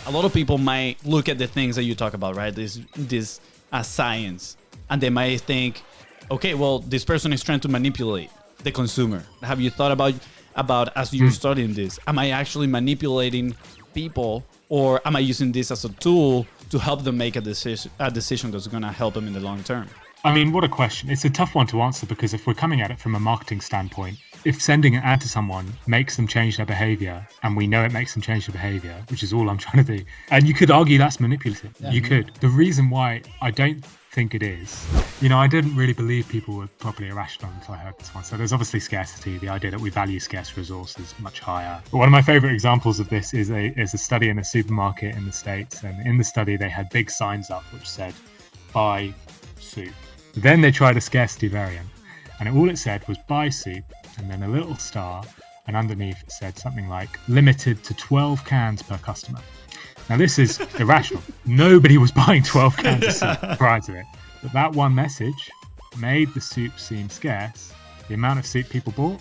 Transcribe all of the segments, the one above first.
a lot of people might look at the things that you talk about, right? This as science, and they might think, okay, well, this person is trying to manipulate the consumer. Have you thought about as you're studying this? Am I actually manipulating people, or am I using this as a tool to help them make a decision that's going to help them in the long term? I mean, what a question. It's a tough one to answer, because if we're coming at it from a marketing standpoint, if sending an ad to someone makes them change their behavior, and we know it makes them change their behavior, which is all I'm trying to do, and you could argue that's manipulative. Yeah. You could. The reason why I don't think it is, I didn't really believe people were properly irrational until I heard this one. So there's obviously scarcity, the idea that we value scarce resources much higher. But one of my favorite examples of this is a study in a supermarket in the States. And in the study, they had big signs up which said, buy soup. Then they tried a scarcity variant, and all it said was buy soup, and then a little star, and underneath it said something like limited to 12 cans per customer. Now this is irrational. Nobody was buying 12 cans of soup prior to it. But that one message made the soup seem scarce. The amount of soup people bought.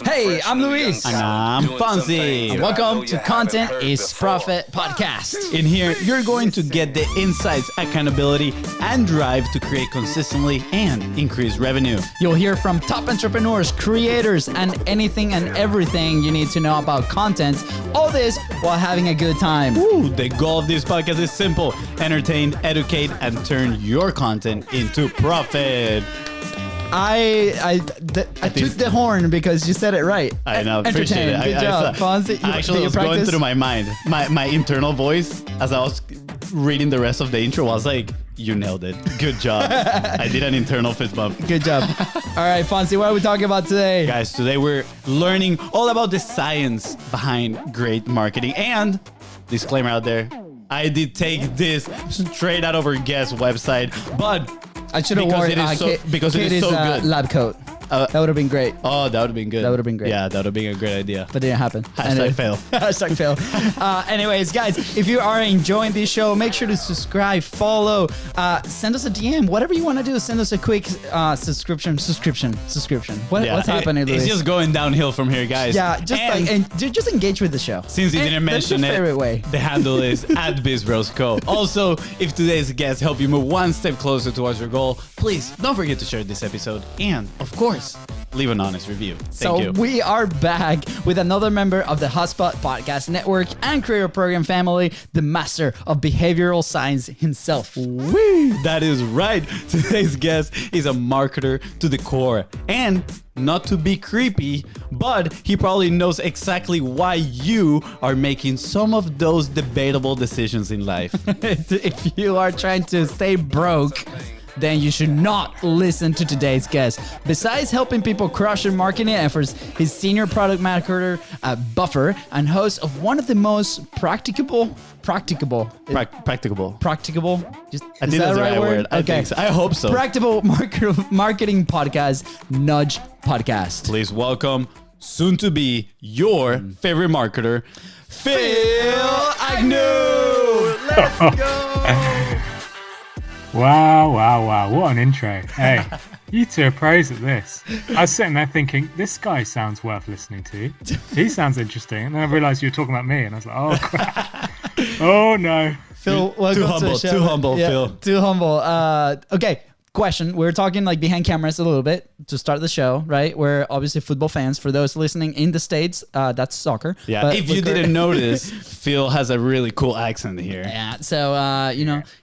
Hey, I'm Luis. And I'm Fonzie. And welcome to Content is Profit Podcast. In here, you're going to get the insights, accountability, and drive to create consistently and increase revenue. You'll hear from top entrepreneurs, creators, and anything and everything you need to know about content. All this while having a good time. Ooh, the goal of this podcast is simple: entertain, educate, and turn your content into profit. I took the horn because you said it right. I know, appreciate it. Good job, Fonzie. Actually, was going through my mind. My internal voice, as I was reading the rest of the intro, was like, you nailed it. Good job. I did an internal fist bump. Good job. All right, Fonzie, what are we talking about today? Guys, today we're learning all about the science behind great marketing. And, disclaimer out there, I did take this straight out of our guest website, but I should have worn because it is so good. Lab coat. That would have been great. Oh, that would have been good. That would have been great. Yeah, that would have been a great idea. But it didn't happen. Hashtag fail. Hashtag fail. Anyways, guys, if you are enjoying this show, make sure to subscribe, follow, send us a DM, whatever you want to do. Send us a quick subscription. What's happening, Luis? It's just going downhill from here, guys. Yeah, just engage with the show. Since you didn't mention it, favorite way. The handle is @BizBrosCo. Also, if today's guest helped you move one step closer towards your goal, please don't forget to share this episode. And, of course, leave an honest review. Thank you. We are back with another member of the Hotspot Podcast Network and Creator Program family, the master of behavioral science himself. Woo! That is right. Today's guest is a marketer to the core. And not to be creepy, but he probably knows exactly why you are making some of those debatable decisions in life. If you are trying to stay broke, then you should not listen to today's guest. Besides helping people crush their marketing efforts, he's senior product marketer at Buffer and host of one of the most practicable. Practicable. I think that's the right word. Okay. I hope so. Practical marketing podcast, Nudge Podcast. Please welcome, soon to be your favorite marketer, Phill Agnew. Let's go. Wow. What an intro. Hey, you two are pros at this. I was sitting there thinking, this guy sounds worth listening to. He sounds interesting. And then I realized you were talking about me. And I was like, oh, crap. Oh, no. Phill, welcome to the show. Too humble, yeah, Phill. Too humble. Okay. Question. We're talking like behind cameras a little bit to start the show, right? We're obviously football fans. For those listening in the States, that's soccer. Yeah. But if you didn't notice, Phill has a really cool accent here. Yeah. So,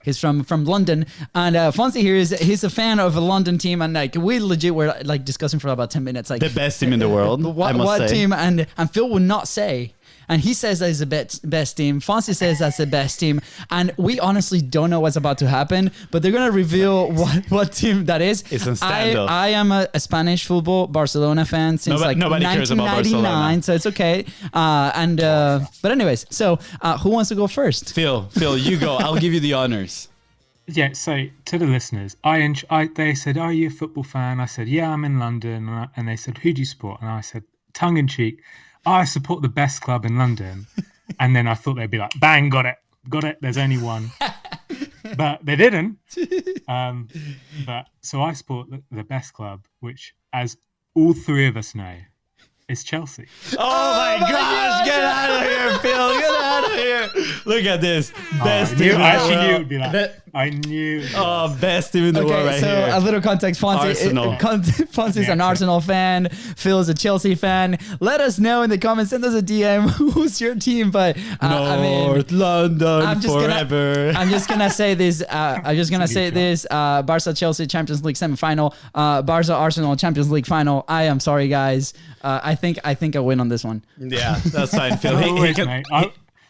he's from London. And Fonzie here he's a fan of a London team. And like we legit were like discussing for about 10 minutes. Like the best team in the world. What team? And Phill would not say. And he says that is the best team. Fonzie says that's the best team. And we honestly don't know what's about to happen, but they're going to reveal what team that is. It's on standoff. I am a Spanish football Barcelona fan since nobody cares about 1999, so it's okay. But anyways, so who wants to go first? Phill, you go. I'll give you the honors. Yeah, so to the listeners, they said, are you a football fan? I said, yeah, I'm in London. And they said, who do you support? And I said, tongue in cheek, I support the best club in London. And then I thought they'd be like, bang, got it. There's only one. But they didn't. So I support the best club, which, as all three of us know, It's Chelsea. Oh my gosh, get out of here, Phill. Get out of here. Look at this. Best team in the I actually knew it world. would be that. I knew. Oh, best team in the world right so here. a little context. Arsenal. Fonzie's an Yeah, Arsenal fan. Phil is a Chelsea fan. Let us know in the comments. Send us a DM. Who's your team? But North London forever. I'm just gonna say this. Barca Chelsea Champions League semifinal. Barca Arsenal Champions League final. I am sorry, guys. I think I win on this one. Yeah, that's fine, Phill. Always, mate.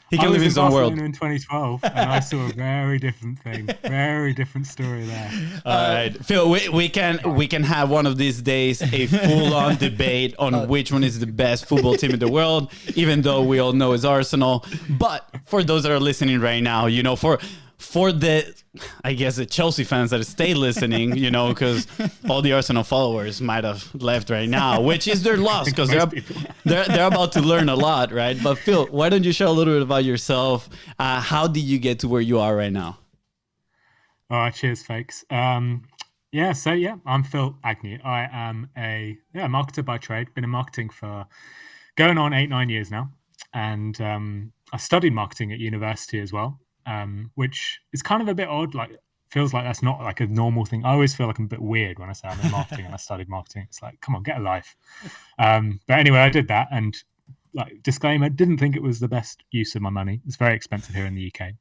He can live his own world. In 2012, and I saw a very different thing, very different story there. All right, Phill, we can have one of these days a full-on debate on which one is the best football team in the world, even though we all know it's Arsenal. But for those that are listening right now, for the, I guess, the Chelsea fans that stay listening, because all the Arsenal followers might have left right now, which is their loss because they're about to learn a lot, right? But Phill, why don't you share a little bit about yourself? How did you get to where you are right now? Oh, cheers, folks. I'm Phill Agnew. I am a marketer by trade. Been in marketing for going on 8-9 years now, and I studied marketing at university as well. Which is kind of a bit odd. Like, feels like that's not like a normal thing. I always feel like I'm a bit weird when I say I'm in marketing and I studied marketing. It's like, come on, get a life. But anyway, I did that, and like, disclaimer, didn't think it was the best use of my money. It's very expensive here in the UK.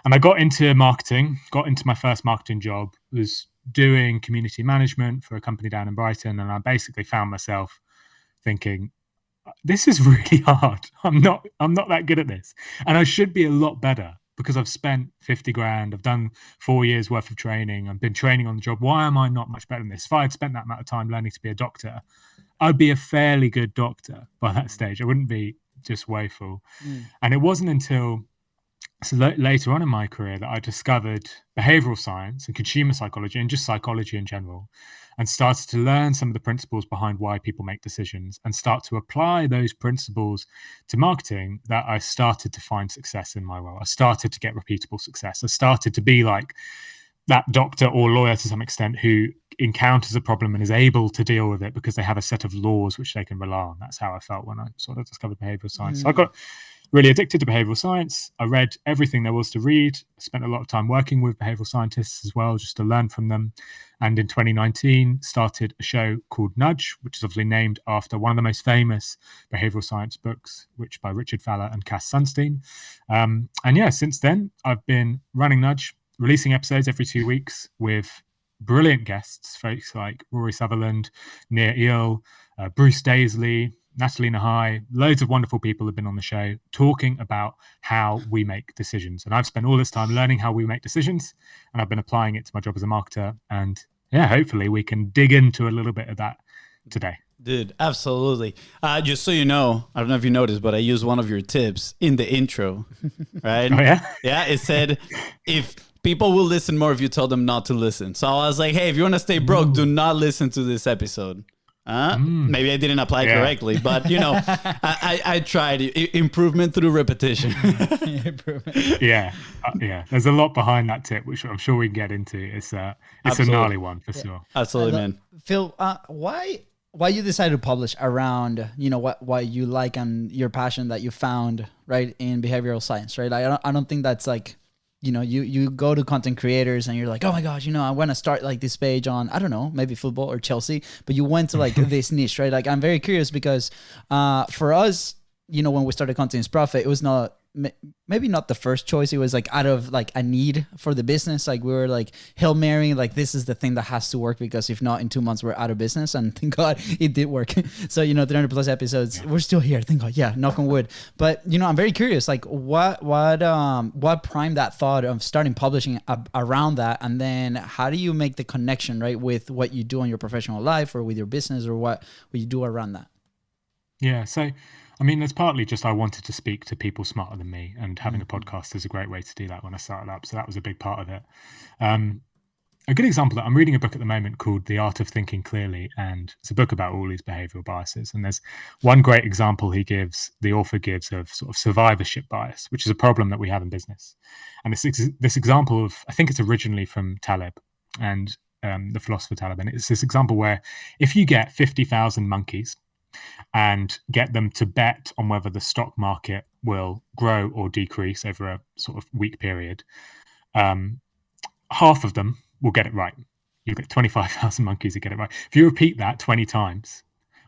And I got into marketing, got into my first marketing job, was doing community management for a company down in Brighton, and I basically found myself thinking, this is really hard. I'm not that good at this, and I should be a lot better. Because I've spent 50 grand, I've done 4 years worth of training, I've been training on the job. Why am I not much better than this? If I had spent that amount of time learning to be a doctor, I'd be a fairly good doctor by that stage. I wouldn't be just woeful. And it wasn't until later on in my career that I discovered behavioral science and consumer psychology and just psychology in general, and started to learn some of the principles behind why people make decisions and start to apply those principles to marketing, that I started to find success in my role. I started to get repeatable success. I started to be like that doctor or lawyer to some extent who encounters a problem and is able to deal with it because they have a set of laws which they can rely on. That's how I felt when I sort of discovered behavioral science. So I got really addicted to behavioral science. I read everything there was to read. I spent a lot of time working with behavioral scientists as well, just to learn from them. And in 2019, started a show called Nudge, which is obviously named after one of the most famous behavioral science books, which by Richard Fowler and Cass Sunstein. Since then, I've been running Nudge, releasing episodes every 2 weeks with brilliant guests, folks like Rory Sutherland, Nir Eel, Bruce Daisley, Natalie Nahai, loads of wonderful people have been on the show talking about how we make decisions. And I've spent all this time learning how we make decisions, and I've been applying it to my job as a marketer. And hopefully we can dig into a little bit of that today. Dude, absolutely. Just so you know, I don't know if you noticed, but I used one of your tips in the intro, right? Oh, yeah? Yeah, it said, if people will listen more if you tell them not to listen. So I was like, hey, if you want to stay broke, do not listen to this episode. Maybe I didn't apply correctly, but I tried. Improvement through repetition. Yeah. There's a lot behind that tip, which I'm sure we can get into. It's a gnarly one for sure. Absolutely, man. Phill, why you decided to publish around what you like and your passion that you found right in behavioral science, right? Like, I don't think that's like, you go to content creators and you're like, oh my gosh, I want to start like this page on, I don't know, maybe football or Chelsea, but you went to like this niche, right? Like, I'm very curious because for us, when we started Content is Profit, it was not, maybe not the first choice. It was like out of like a need for the business. Like, we were like Hail Mary, like this is the thing that has to work, because if not, in 2 months we're out of business. And thank God it did work. So 300 plus episodes, we're still here. Thank God. Yeah, knock on wood. But I'm very curious, like what primed that thought of starting publishing around that, and then how do you make the connection right with what you do in your professional life or with your business, or what you do around that? Yeah, so there's partly just I wanted to speak to people smarter than me, and having a podcast is a great way to do that when I started up. So that was a big part of it. A good example, that I'm reading a book at the moment called The Art of Thinking Clearly, and it's a book about all these behavioral biases. And there's one great example the author gives of sort of survivorship bias, which is a problem that we have in business. And this example of, I think it's originally from Taleb and the philosopher Taleb. And it's this example where if you get 50,000 monkeys and get them to bet on whether the stock market will grow or decrease over a sort of week period, half of them will get it right. You get 25,000 monkeys who get it right. If you repeat that 20 times,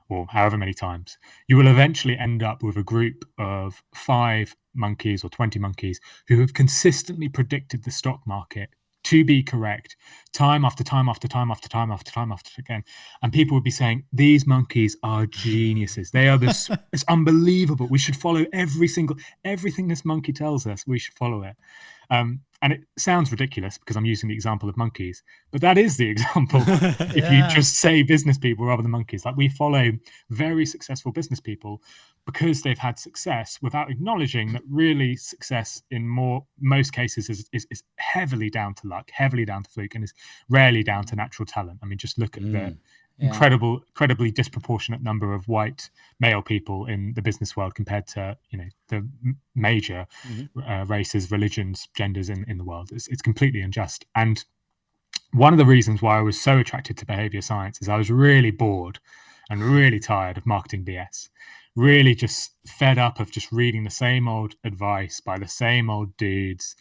or however many times, you will eventually end up with a group of 5 monkeys or 20 monkeys who have consistently predicted the stock market to be correct time after time after time after time after time after again. And people would be saying, these monkeys are geniuses. They are this, it's unbelievable. We should follow everything this monkey tells us, we should follow it. And it sounds ridiculous because I'm using the example of monkeys, but that is the example. If you just say business people rather than monkeys, like we follow very successful business people because they've had success without acknowledging that really success in most cases is heavily down to luck, heavily down to fluke, and is rarely down to natural talent. I mean, just look at the incredibly disproportionate number of white male people in the business world compared to the major races, religions, genders in the world. It's completely unjust. And one of the reasons why I was so attracted to behavior science is I was really bored and really tired of marketing BS. Really just fed up of just reading the same old advice by the same old dudes,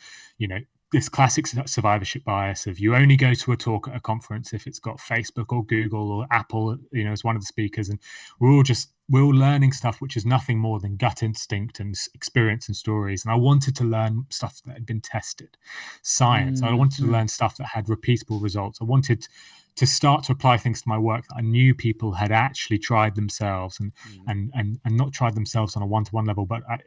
this classic survivorship bias of you only go to a talk at a conference if it's got Facebook or Google or Apple, as one of the speakers. And we're all learning stuff which is nothing more than gut instinct and experience and stories. And I wanted to learn stuff that had been tested, science. I wanted to learn stuff that had repeatable results. I wanted to start to apply things to my work that I knew people had actually tried themselves and not tried themselves on a one-to-one level, but at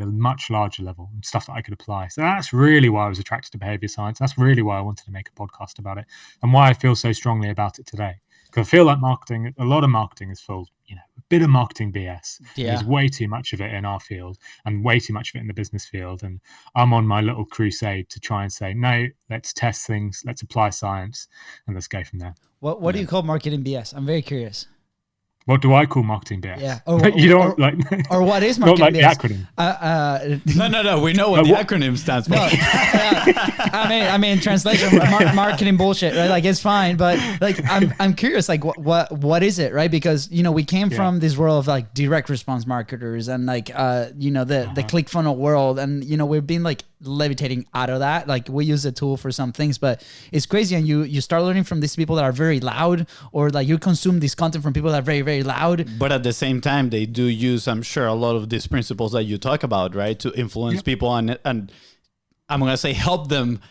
a much larger level, and stuff that I could apply. So that's really why I was attracted to behavior science. That's really why I wanted to make a podcast about it, and why I feel so strongly about it today. Because I feel like a lot of marketing is full, a bit of marketing BS. Yeah. There's way too much of it in our field and way too much of it in the business field. And I'm on my little crusade to try and say, no, let's test things, let's apply science, and let's go from there. What do you call marketing BS? I'm very curious. What do I call marketing BS? Yeah. Or what is marketing not like BS? the acronym. No. We know what the acronym stands for. No, I mean, translation, marketing bullshit, right? Like, it's fine, but like, I'm curious, like, what is it, right? Because we came from this world of like direct response marketers and like the click funnel world, and we've been like levitating out of that. Like, we use the tool for some things, but it's crazy, and you start learning from these people that are very loud, or like you consume this content from people that are very, very loud. But at the same time, they do use, I'm sure, a lot of these principles that you talk about, right, to influence people and I'm gonna say help them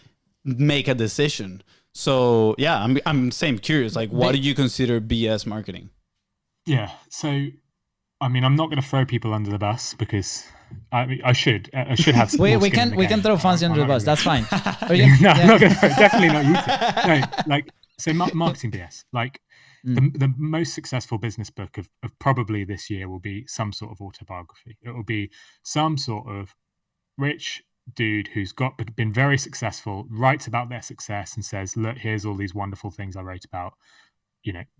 make a decision. So yeah, I'm curious, like, what do you consider BS marketing? Yeah, so I mean, I'm not going to throw people under the bus because I should have. we can throw Fonzie under the bus. That's fine. No, I'm not going to throw. Definitely not you two. No, like, so marketing BS. Like the most successful business book of probably this year will be some sort of autobiography. It will be some sort of rich dude who's been very successful, writes about their success and says, look, here's all these wonderful things I wrote about.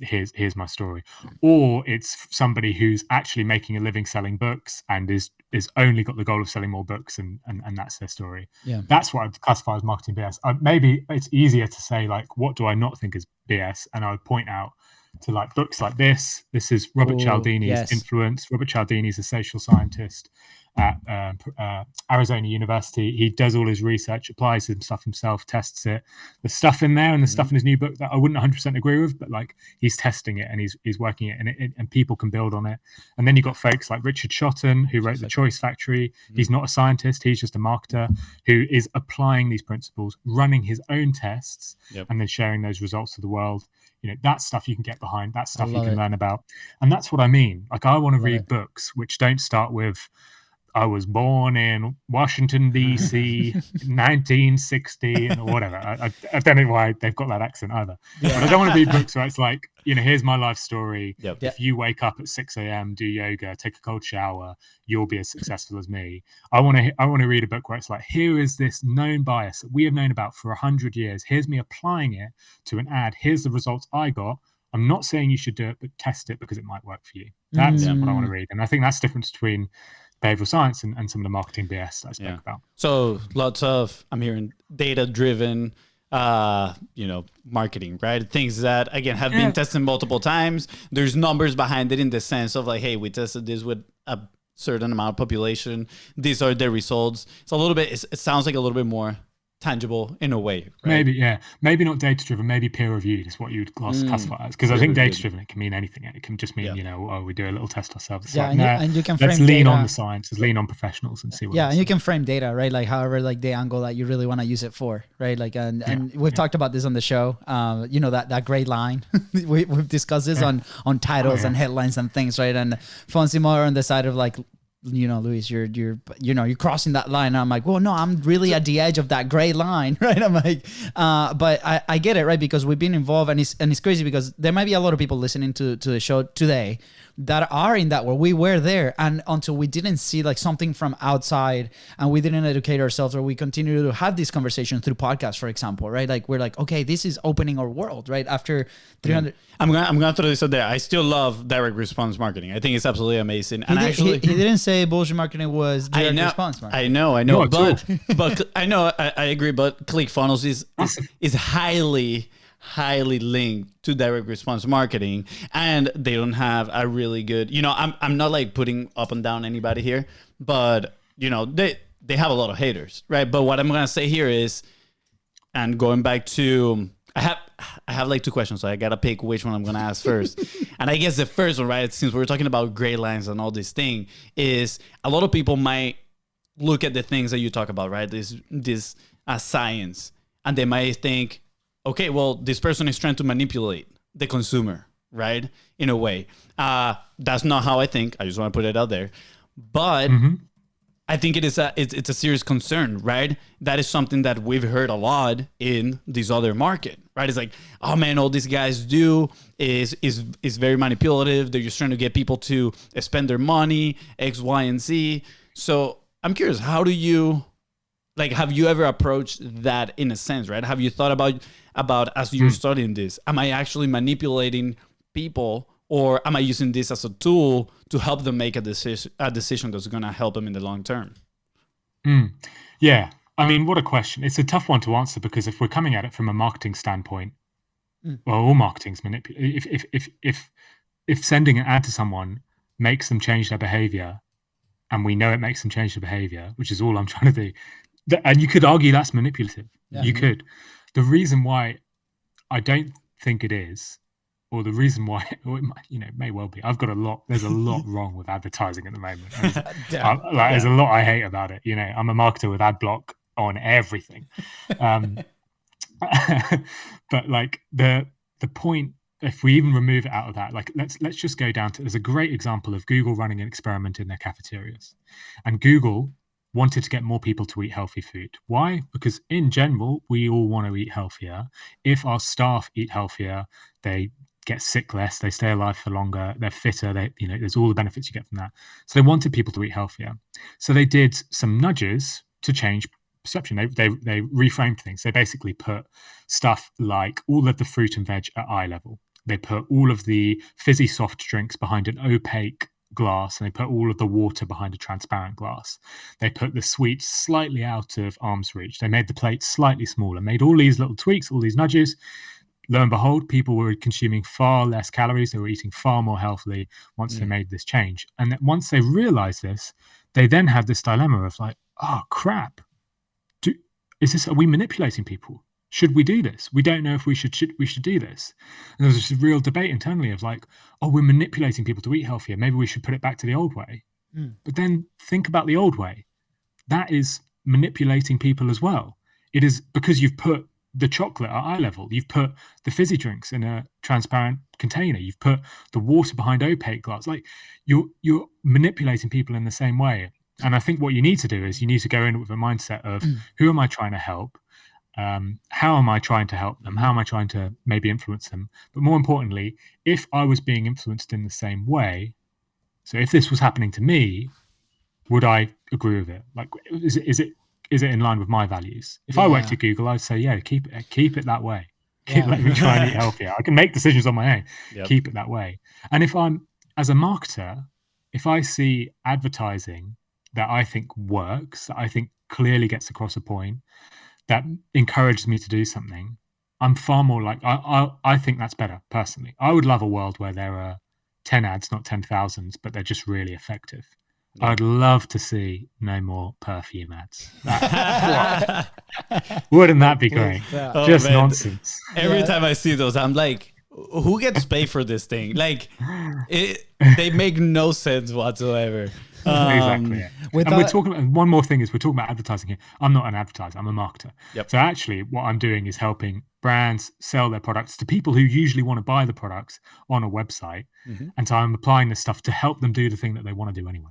Here's my story. Or it's somebody who's actually making a living selling books and is only got the goal of selling more books, and that's their story. Yeah, that's what I'd classify as marketing BS. Maybe it's easier to say, like, what do I not think is BS? And I would point out to like books like this. This is Robert Cialdini's influence. Robert Cialdini's a social scientist at Arizona University. He does all his research, applies his stuff himself, tests it. The stuff in there and the stuff in his new book that I wouldn't 100% agree with, but like, he's testing it and he's working it, and people can build on it. And then you got folks like Richard Shotton, who wrote The Choice Factory. He's not a scientist, he's just a marketer who is applying these principles, running his own tests, and then sharing those results to the world. That stuff you can get behind, that stuff you can learn about. And that's what I mean. Like, I want to read books which don't start with, I was born in Washington, D.C., 1960, or whatever. I don't know why they've got that accent either. But I don't want to read books where it's like, here's my life story. If you wake up at 6 a.m., do yoga, take a cold shower, you'll be as successful as me. I want to read a book where it's like, here is this known bias that we have known about for 100 years. Here's me applying it to an ad. Here's the results I got. I'm not saying you should do it, but test it because it might work for you. That's what I want to read. And I think that's the difference between behavioral science and some of the marketing BS that I spoke about. So lots of, I'm hearing, data-driven marketing, right? Things that again have been tested multiple times. There's numbers behind it in the sense of like, hey, we tested this with a certain amount of population. These are the results. It's a little bit. It sounds like a little bit more tangible in a way, right? Maybe not data driven, maybe peer reviewed is what you'd classify as, because I think data driven, it can mean anything. It can just mean we do a little test ourselves. It's and you can let's frame lean data on the science, let's lean on professionals and see what and you can frame data, right? Like however like the angle that you really want to use it for, right? Like and we've talked about this on the show. That gray line. We've discussed this on titles and headlines and things, right? And Fonzie more on the side of like, Luis, you're crossing that line. And I'm like, well, no, I'm really at the edge of that gray line, right? I'm like, but I get it, right? Because we've been involved, and it's crazy because there might be a lot of people listening to the show today that are in that world. We were there, and until we didn't see like something from outside, and we didn't educate ourselves, or we continue to have this conversation through podcasts, for example, right? Like we're like, okay, this is opening our world, right? After 300. I'm gonna throw this out there. I still love direct response marketing. I think it's absolutely amazing. He didn't say bullshit marketing was direct response marketing. I know, but I know, I agree. But ClickFunnels is highly linked to direct response marketing, and they don't have a really good. I'm not like putting up and down anybody here, but they have a lot of haters, right? But what I'm gonna say here is, and going back to. I have like two questions, so I gotta pick which one I'm gonna ask first. And I guess the first one, right, since we're talking about gray lines and all this thing, is a lot of people might look at the things that you talk about, right? This science, and they might think, okay, well, this person is trying to manipulate the consumer, right? In a way, that's not how I think. I just want to put it out there, but. I think it's a serious concern, right? That is something that we've heard a lot in this other market, right? It's like, oh man, all these guys do is very manipulative. They're just trying to get people to spend their money, X, Y, and Z. So I'm curious, how do you, like, have you ever approached that in a sense, right? Have you thought about as you're studying this, am I actually manipulating people? Or am I using this as a tool to help them make a decision that's going to help them in the long term? Yeah. I mean, what a question. It's a tough one to answer, because if we're coming at it from a marketing standpoint, well, all marketing's manipulative. If sending an ad to someone makes them change their behavior, and we know it makes them change their behavior, which is all I'm trying to do, and you could argue that's manipulative. Yeah. You could. The reason why I don't think it is, or the reason why, it may well be. There's a lot wrong with advertising at the moment. There's a lot I hate about it. I'm a marketer with ad block on everything. But like the point, if we even remove it out of that, like let's just go down to, there's a great example of Google running an experiment in their cafeterias. And Google wanted to get more people to eat healthy food. Why? Because in general, we all want to eat healthier. If our staff eat healthier, they get sick less, they stay alive for longer, they're fitter, there's all the benefits you get from that. So they wanted people to eat healthier. So they did some nudges to change perception. They reframed things. They basically put stuff like all of the fruit and veg at eye level. They put all of the fizzy soft drinks behind an opaque glass, and they put all of the water behind a transparent glass. They put the sweets slightly out of arm's reach. They made the plates slightly smaller, made all these little tweaks, all these nudges. Lo and behold, people were consuming far less calories. They were eating far more healthily once they made this change. And once they realized this, they then had this dilemma of like, oh crap, are we manipulating people? Should we do this? We don't know if we should do this. And there was this real debate internally of like, oh, we're manipulating people to eat healthier. Maybe we should put it back to the old way. But then think about the old way. That is manipulating people as well. It is because you've put the chocolate at eye level. You've put the fizzy drinks in a transparent container. You've put the water behind opaque glass. Like you're manipulating people in the same way. And I think what you need to do is you need to go in with a mindset of who am I trying to help? How am I trying to help them? How am I trying to maybe influence them? But more importantly, if I was being influenced in the same way, so if this was happening to me, would I agree with it? Like, is it in line with my values? If I worked at Google, I'd say, yeah, keep it that way. Let me try and eat healthier. I can make decisions on my own. Yep. Keep it that way. And if I'm, as a marketer, if I see advertising that I think works, that I think clearly gets across a point, that encourages me to do something, I'm far more like, I think that's better personally. I would love a world where there are 10 ads, not 10,000, but they're just really effective. Yeah. I'd love to see no more perfume ads. Wouldn't that be great? Oh, just man. Nonsense. Every time I see those, I'm like, who gets paid for this thing? Like, they make no sense whatsoever. Exactly. Yeah. And we're talking about, one more thing is we're talking about advertising here. I'm not an advertiser, I'm a marketer. Yep. So actually what I'm doing is helping brands sell their products to people who usually want to buy the products on a website. Mm-hmm. And so I'm applying this stuff to help them do the thing that they want to do anyway.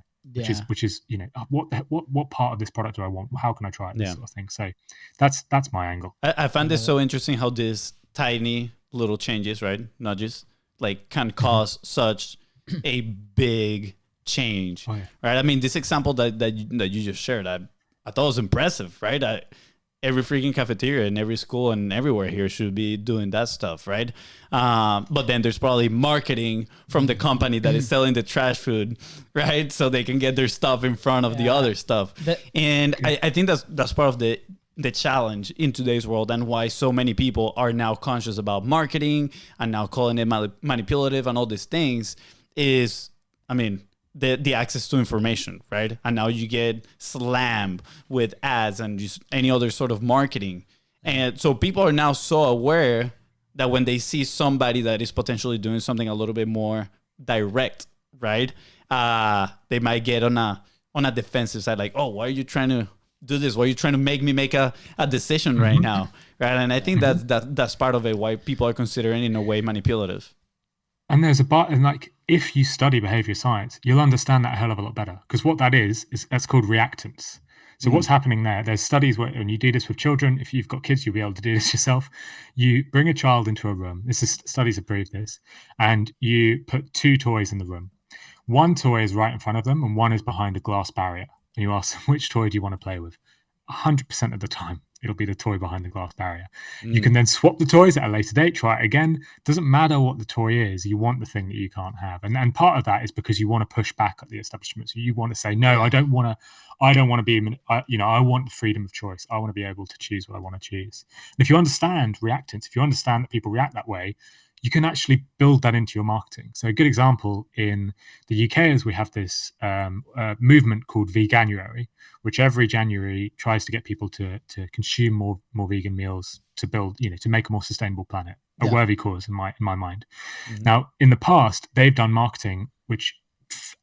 Which is what part of this product do I want? How can I try it? This sort of thing. So that's my angle. I find this so interesting how these tiny little changes, right, nudges, like can cause such a big change, right? I mean, this example that you just shared, I thought was impressive, right? Every freaking cafeteria in every school and everywhere here should be doing that stuff, right? But then there's probably marketing from the company that is selling the trash food, right? So they can get their stuff in front of the other stuff. And I think that's part of the challenge in today's world, and why so many people are now conscious about marketing and now calling it manipulative and all these things is, I mean, the access to information, right? And now you get slammed with ads and just any other sort of marketing. And so people are now so aware that when they see somebody that is potentially doing something a little bit more direct, right? They might get on a defensive side, like, oh, why are you trying to do this? Why are you trying to make me make a decision right now? Right. And I think that's part of it, why people are considering in a way manipulative. And there's and like, if you study behavior science, you'll understand that a hell of a lot better, because what that is that's called reactance. So what's happening there's studies where, and you do this with children. If you've got kids, you'll be able to do this yourself. You bring a child into a room. Studies have proved this. And you put two toys in the room. One toy is right in front of them and one is behind a glass barrier. And you ask them, which toy do you want to play with? 100% of the time, it'll be the toy behind the glass barrier. You can then swap the toys at a later date, try it again. Doesn't matter what the toy is, you want the thing that you can't have. And part of that is because you want to push back at the establishment. So you want to say, no, I don't want to be, I want the freedom of choice. I want to be able to choose what I want to choose. And if you understand reactance, if you understand that people react that way, you can actually build that into your marketing. So a good example in the UK is we have this movement called Veganuary, which every January tries to get people to consume more vegan meals to build, to make a more sustainable planet. A worthy cause in my mind. Mm-hmm. Now, in the past, they've done marketing which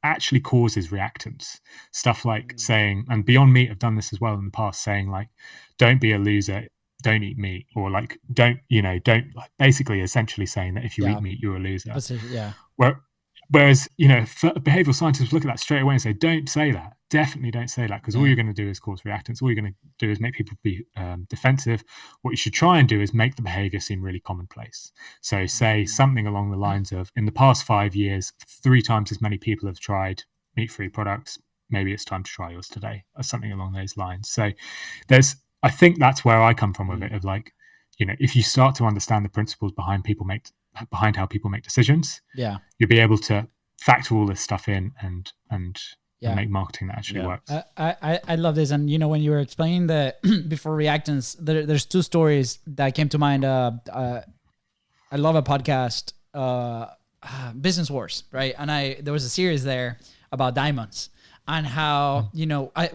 actually causes reactance. Stuff like saying, and Beyond Meat have done this as well in the past, saying like, don't be a loser, don't eat meat, or like don't basically essentially saying that if you eat meat, you're a loser. Whereas behavioral scientists look at that straight away and say, don't say that. Definitely don't say that, because all you're going to do is cause reactance. All you're going to do is make people be defensive. What you should try and do is make the behavior seem really commonplace. So say something along the lines of, in the past 5 years, 3 times as many people have tried meat-free products. Maybe it's time to try yours today, or something along those lines. So I think that's where I come from with it, of like, if you start to understand the principles behind how people make decisions, you'll be able to factor all this stuff in and make marketing that actually works. I love this. And when you were explaining the before reactance, there's 2 stories that came to mind. I love a podcast, Business Wars, right? And there was a series there about diamonds. And how,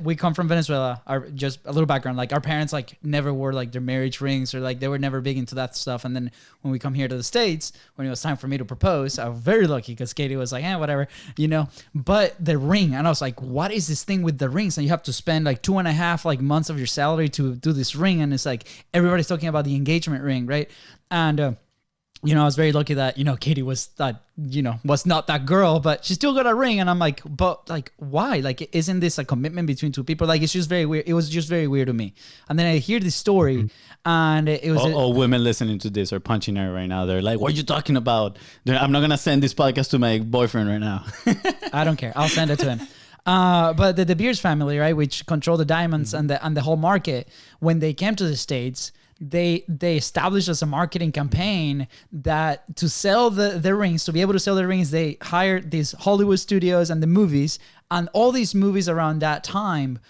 we come from Venezuela, just a little background, like our parents like never wore like their marriage rings, or like they were never big into that stuff. And then when we come here to the States, when it was time for me to propose, I was very lucky because Katie was like, whatever, but the ring. And I was like, what is this thing with the rings? And you have to spend like 2.5 like months of your salary to do this ring. And it's like, everybody's talking about the engagement ring, right? And, I was very lucky that, Katie was was not that girl, but she still got a ring. And I'm like, but like, why? Like, isn't this a commitment between 2 people? Like, it's just very weird. It was just very weird to me. And then I hear this story and it was... All women listening to this are punching her right now. They're like, what are you talking about? I'm not going to send this podcast to my boyfriend right now. I don't care. I'll send it to him. But the Beers family, right, which control the diamonds and the whole market, when they came to the States, they established as a marketing campaign that to sell the rings, to be able to sell the rings, they hired these Hollywood studios and the movies, and all these movies around that time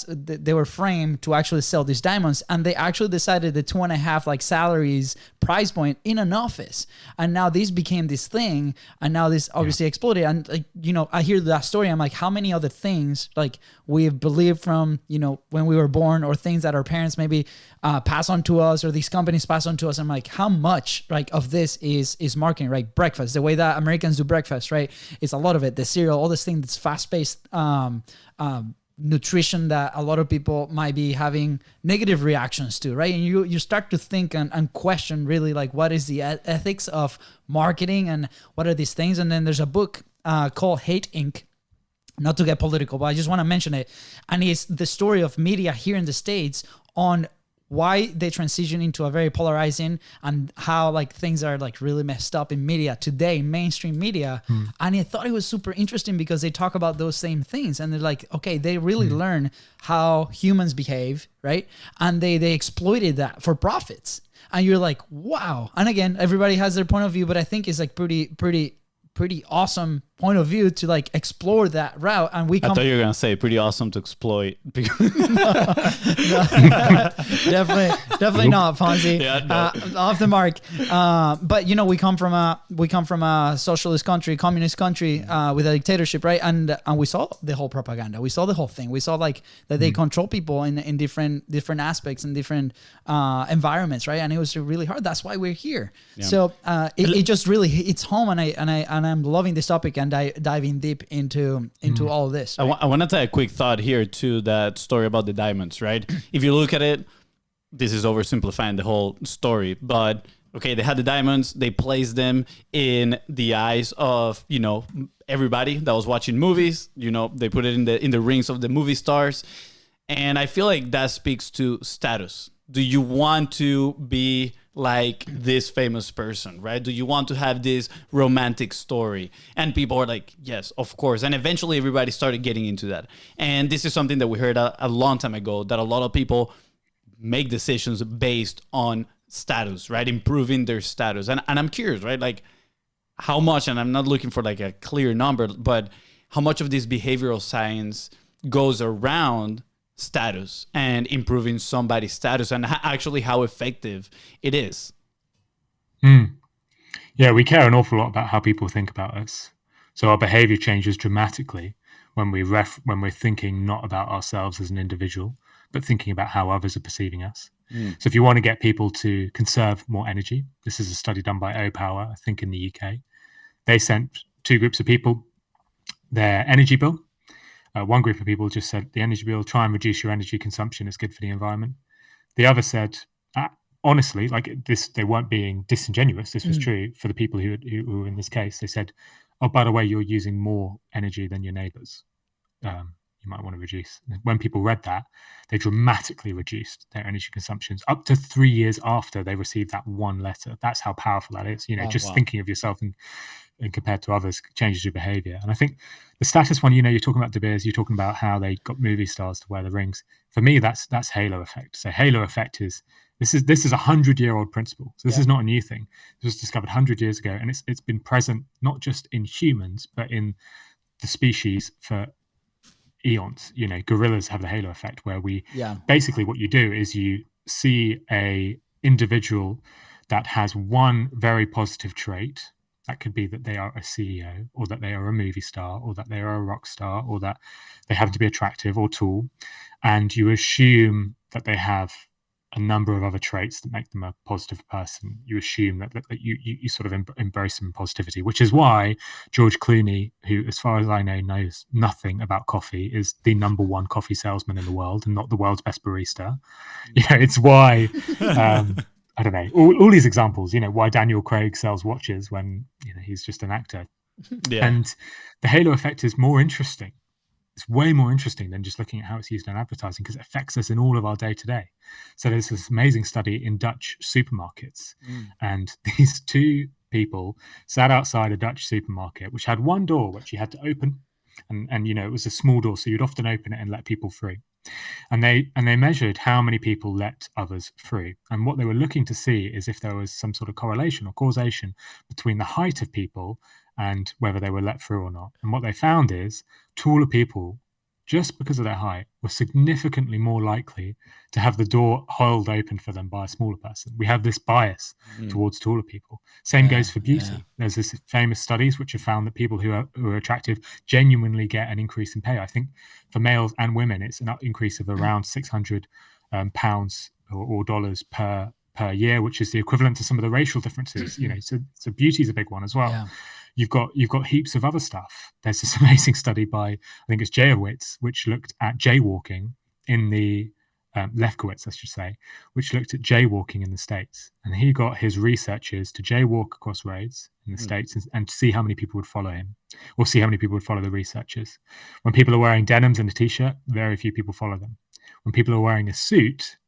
they were framed to actually sell these diamonds, and they actually decided the 2.5 like salaries price point in an office, and now this became this thing, and now this obviously exploded. And like, you know, I hear that story, I'm like, how many other things like we've believed from, you know, when we were born, or things that our parents maybe pass on to us, or these companies pass on to us. I'm like, how much like of this is marketing, right? Breakfast, the way that Americans do breakfast, right? It's a lot of it, the cereal, all this thing that's fast-paced nutrition that a lot of people might be having negative reactions to, right? And you start to think and question really like, what is the ethics of marketing and what are these things? And then there's a book called Hate Inc. Not to get political, but I just want to mention it. And it's the story of media here in the States on why they transition into a very polarizing, and how like things are like really messed up in media today, mainstream media. And I thought it was super interesting because they talk about those same things, and they're like, okay, they really learn how humans behave, right? And they exploited that for profits. And you're like, wow. And again, everybody has their point of view, but I think it's like pretty awesome point of view to like explore that route. And I thought you were gonna say pretty awesome to exploit. Definitely not, Fonzie. Yeah, no. Off the mark. But you know, we come from a socialist country, communist country, with a dictatorship, right? And we saw the whole propaganda. We saw the whole thing. We saw like that they control people in different aspects and different environments, right? And it was really hard. That's why we're here. Yeah. So it just really hits home, and I'm loving this topic and diving deep into all of this. Right? I want to tell a quick thought here to that story about the diamonds, right? If you look at it, this is oversimplifying the whole story, but okay, they had the diamonds, they placed them in the eyes of, you know, everybody that was watching movies, you know, they put it in the rings of the movie stars. And I feel like that speaks to status. Do you want to be like this famous person, right? Do you want to have this romantic story? And people are like, yes, of course. And eventually everybody started getting into that. And this is something that we heard a long time ago, that a lot of people make decisions based on status, right? Improving their status. And I'm curious, right? Like how much, and I'm not looking for like a clear number, but how much of this behavioral science goes around status and improving somebody's status, and actually how effective it is. Yeah, we care an awful lot about how people think about us. So our behavior changes dramatically when we're thinking not about ourselves as an individual, but thinking about how others are perceiving us. So if you want to get people to conserve more energy, this is a study done by O-Power, I think in the UK. They sent two groups of people their energy bill. One group of people just said, the energy bill, try and reduce your energy consumption. It's good for the environment. The other said, honestly, like this, they weren't being disingenuous. This was true for the people who were in this case. They said, oh, by the way, you're using more energy than your neighbors. You might want to reduce. When people read that, they dramatically reduced their energy consumptions up to 3 years after they received that one letter. That's how powerful that is. You know, thinking of yourself and compared to others changes your behavior. And I think the status one, you know, you're talking about De Beers, you're talking about how they got movie stars to wear the rings. For me, that's halo effect. So halo effect is this is a 100-year-old principle. So this is not a new thing. It was discovered 100 years ago, and it's been present not just in humans but in the species for eons. You know, gorillas have the halo effect, where basically what you do is you see a individual that has one very positive trait. That could be that they are a CEO, or that they are a movie star, or that they are a rock star, or that they happen to be attractive or tall. And you assume that they have a number of other traits that make them a positive person. You assume that you sort of embrace them in positivity, which is why George Clooney, who, as far as I know, knows nothing about coffee, is the number one coffee salesman in the world and not the world's best barista. You know, it's why... I don't know, all these examples, you know, why Daniel Craig sells watches when, you know, he's just an actor. Yeah. And the halo effect is more interesting. It's way more interesting than just looking at how it's used in advertising, because it affects us in all of our day-to-day. So there's this amazing study in Dutch supermarkets. And these two people sat outside a Dutch supermarket, which had one door which you had to open. And you know, it was a small door, so you'd often open it and let people through. And they measured how many people let others through. And what they were looking to see is if there was some sort of correlation or causation between the height of people and whether they were let through or not. And what they found is taller people just because of their height, were significantly more likely to have the door held open for them by a smaller person. We have this bias towards taller people. Same goes for beauty. Yeah. There's this famous studies which have found that people who are attractive genuinely get an increase in pay. I think for males and women, it's an increase of around £600 or dollars per year, which is the equivalent to some of the racial differences. So beauty is a big one as well. Yeah. You've got heaps of other stuff. There's this amazing study by, I think it's Jayowitz, which looked at jaywalking in the Lefkowitz, I should say, which looked at jaywalking in the States. And he got his researchers to jaywalk across roads in the States and see how many people would follow him, or see how many people would follow the researchers. When people are wearing denims and a t-shirt, very few people follow them. When people are wearing a suit,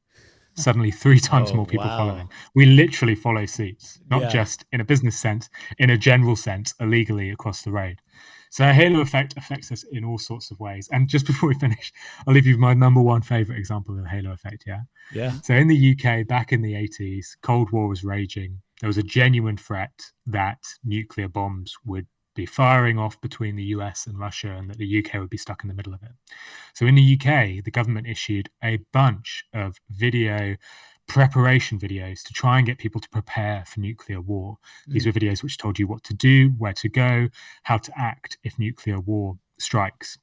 suddenly 3 times more people follow them. We literally follow suits, not just in a business sense, in a general sense, illegally across the road. So a halo effect affects us in all sorts of ways. And just before we finish, I'll leave you with my number one favorite example of the halo effect. Yeah. So in the UK, back in the 80s, Cold War was raging. There was a genuine threat that nuclear bombs would be firing off between the US and Russia, and that the UK would be stuck in the middle of it. So in the UK, the government issued a bunch of video preparation videos to try and get people to prepare for nuclear war. These were videos which told you what to do, where to go, how to act if nuclear war strikes.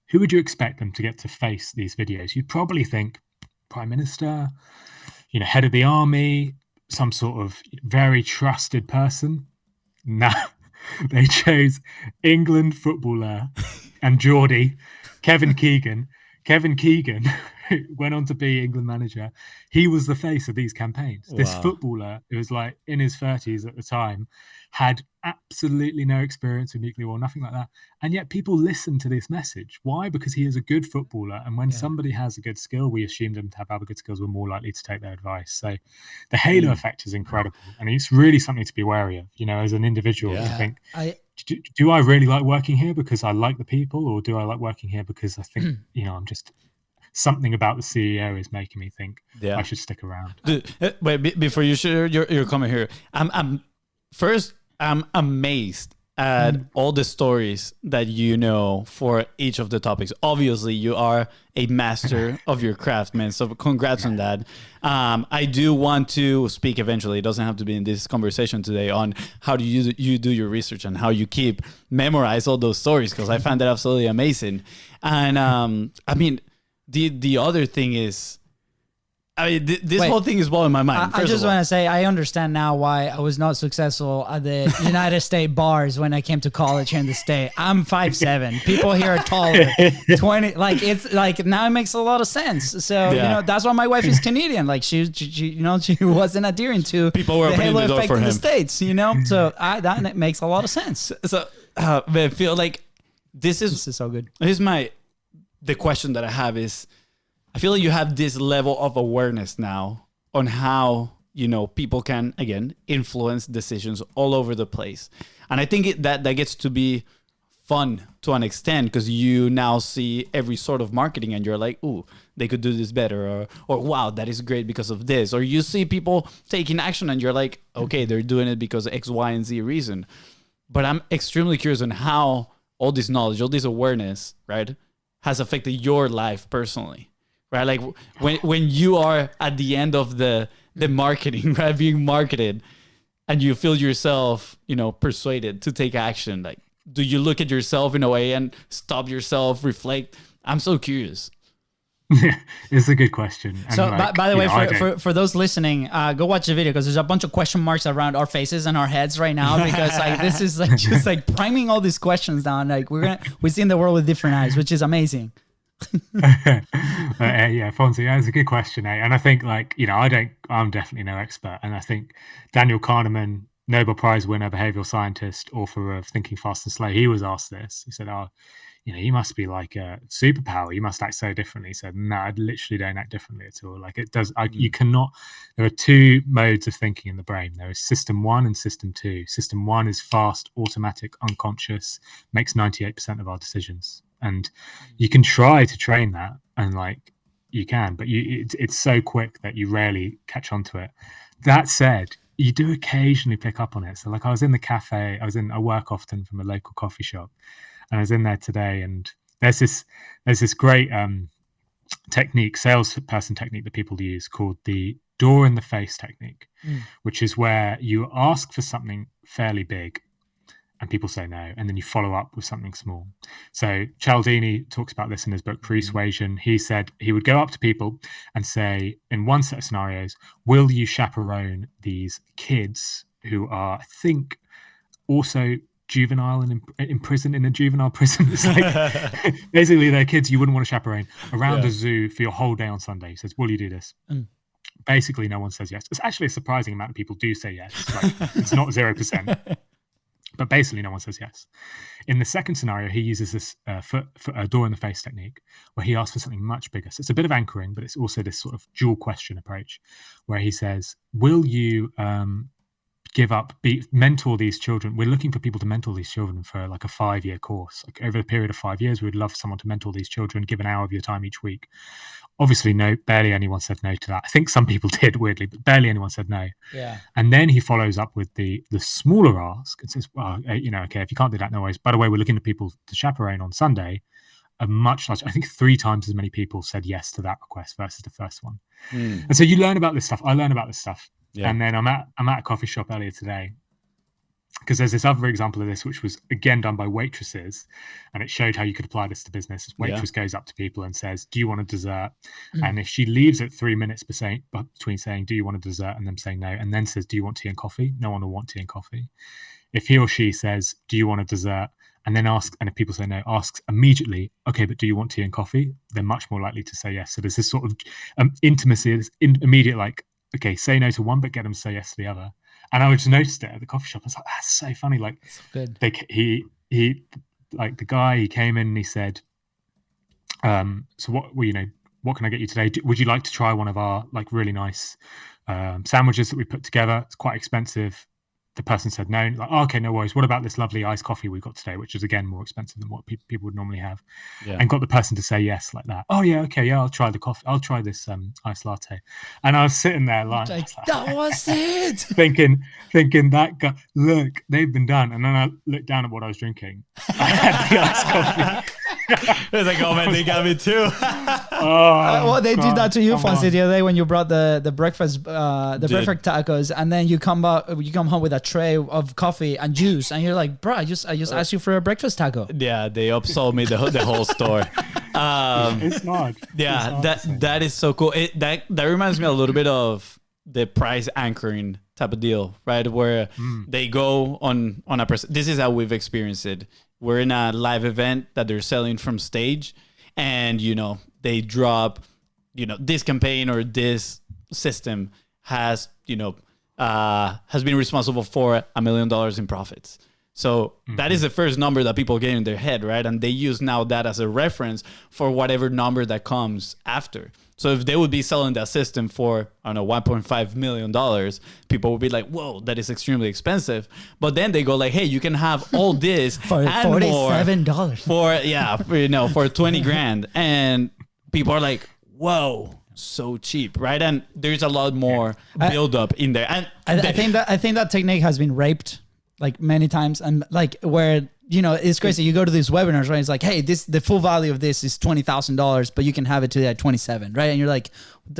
Who would you expect them to get to face these videos? You'd probably think Prime Minister, head of the army, some sort of very trusted person. No. They chose England footballer and Geordie, Kevin Keegan. Kevin Keegan went on to be England manager. He was the face of these campaigns. Wow. This footballer, who was like in his 30s at the time, had absolutely no experience with nuclear war, nothing like that. And yet people listen to this message. Why? Because he is a good footballer. And when somebody has a good skill, we assume them to have other good skills. We're more likely to take their advice. So the halo effect is incredible. And it's really something to be wary of, as an individual. You think, do I really like working here because I like the people? Or do I like working here because I think, I'm just... something about the CEO is making me think I should stick around. Wait, before you share your comment here, I'm amazed at all the stories that you know for each of the topics. Obviously, you are a master of your craft, man. So congrats on that. I do want to speak eventually. It doesn't have to be in this conversation today on how do you do your research and how you memorize all those stories, because I find that absolutely amazing. And the other thing is, this whole thing is blowing my mind. I just want to say, I understand now why I was not successful at the United States bars when I came to college here in the state. I'm 5'7". People here are taller. 20, now it makes a lot of sense. So, that's why my wife is Canadian. Like she wasn't adhering to people were the opening halo the door effect for in him. the States, So that makes a lot of sense. So I feel like this is so good. The question that I have is, I feel like you have this level of awareness now on how, people can, again, influence decisions all over the place. And I think that gets to be fun to an extent, because you now see every sort of marketing and you're like, ooh, they could do this better, or wow, that is great because of this. Or you see people taking action and you're like, okay, they're doing it because X, Y, and Z reason. But I'm extremely curious on how all this knowledge, all this awareness, right, has affected your life personally. Right, like when you are at the end of the marketing, right, being marketed, and you feel yourself, persuaded to take action. Like, do you look at yourself in a way and stop yourself, reflect? I'm so curious. It's a good question. And so, by the way, for those listening, go watch the video, because there's a bunch of question marks around our faces and our heads right now, because this is just priming all these questions down. Like we're seeing the world with different eyes, which is amazing. Fonzie, that's a good question, and I think I'm definitely no expert, and I think Daniel Kahneman, Nobel Prize winner, behavioral scientist, author of Thinking Fast and Slow, he was asked this. He said, you must be like a superpower, you must act so differently. He said, no, I literally don't act differently at all. Like it does, you cannot. There are 2 modes of thinking in the brain. There is system 1 and system 2. System 1 is fast, automatic, unconscious, makes 98% of our decisions. And you can try to train that, and you can, but it's so quick that you rarely catch on to it. That said, you do occasionally pick up on it. So I was in the cafe, I work often from a local coffee shop, and I was in there today, and there's this great salesperson technique that people use called the door in the face technique, which is where you ask for something fairly big and people say no, and then you follow up with something small. So Cialdini talks about this in his book Persuasion. He said he would go up to people and say, in one set of scenarios, will you chaperone these kids who are, I think, also juvenile and in prison, in a juvenile prison? It's like basically they're kids you wouldn't want to chaperone around a zoo for your whole day on Sunday. He says, will you do this? Basically no one says yes. It's actually a surprising amount of people do say yes. Like, it's not 0%, but basically no one says yes. In the second scenario, he uses this door in the face technique where he asks for something much bigger. So it's a bit of anchoring, but it's also this sort of dual question approach where he says, will you mentor these children? We're looking for people to mentor these children for like a 5-year course. Like over a period of 5 years, we would love someone to mentor these children, give an hour of your time each week. Obviously, no, barely anyone said no to that. I think some people did, weirdly, but barely anyone said no. Yeah. And then he follows up with the smaller ask and says, well, okay, if you can't do that, no worries. By the way, we're looking for people to chaperone on Sunday. A much larger, I think 3 times as many people said yes to that request versus the first one. And so you learn about this stuff. I learn about this stuff. Yeah. And then I'm at a coffee shop earlier today because there's this other example of this, which was again done by waitresses, and it showed how you could apply this to business. This waitress goes up to people and says, do you want a dessert? And if she leaves at 3 minutes between saying, do you want a dessert, and them saying no, and then says, do you want tea and coffee? No one will want tea and coffee. If he or she says, do you want a dessert? And then if people say no, asks immediately, okay, but do you want tea and coffee? They're much more likely to say yes. So there's this sort of intimacy, this immediate like, okay, say no to one, but get them to say yes to the other. And I just noticed it at the coffee shop. I was like, that's so funny. Like, good. He like the guy, he came in and he said, so what can I get you today? Would you like to try one of our like really nice sandwiches that we put together? It's quite expensive. The person said no. Like, oh, okay, no worries. What about this lovely iced coffee we got today, which is again more expensive than what people would normally have? Yeah. And got the person to say yes like that. Oh yeah, okay, yeah, I'll try the coffee. I'll try this iced latte. And I was sitting there like that was it. thinking that guy. Look, they've been done. And then I looked down at what I was drinking. I had the iced coffee. It was like, oh man, they got me too. Well, they did that to you, Fonzie, the other day when you brought the breakfast breakfast tacos, and then you come home with a tray of coffee and juice, and you're like, bro, I just asked you for a breakfast taco. Yeah, they upsold me the whole store. It's smart. Yeah, that is so cool. That reminds me a little bit of the price anchoring type of deal, right? Where they go on a this is how we've experienced it. We're in a live event that they're selling from stage, and they drop, this campaign or this system has been responsible for $1 million in profits. So that is the first number that people get in their head, right? And they use now that as a reference for whatever number that comes after. So if they would be selling that system for, I don't know, $1.5 million, people would be like, whoa, that is extremely expensive. But then they go like, hey, you can have all this for $47. For 20 grand. And people are like, whoa, so cheap, right? And there's a lot more buildup in there. And I think that technique has been raped like many times, and like where it's crazy. You go to these webinars, right? It's like, hey, the full value of this is $20,000, but you can have it today at 27, right? And you're like,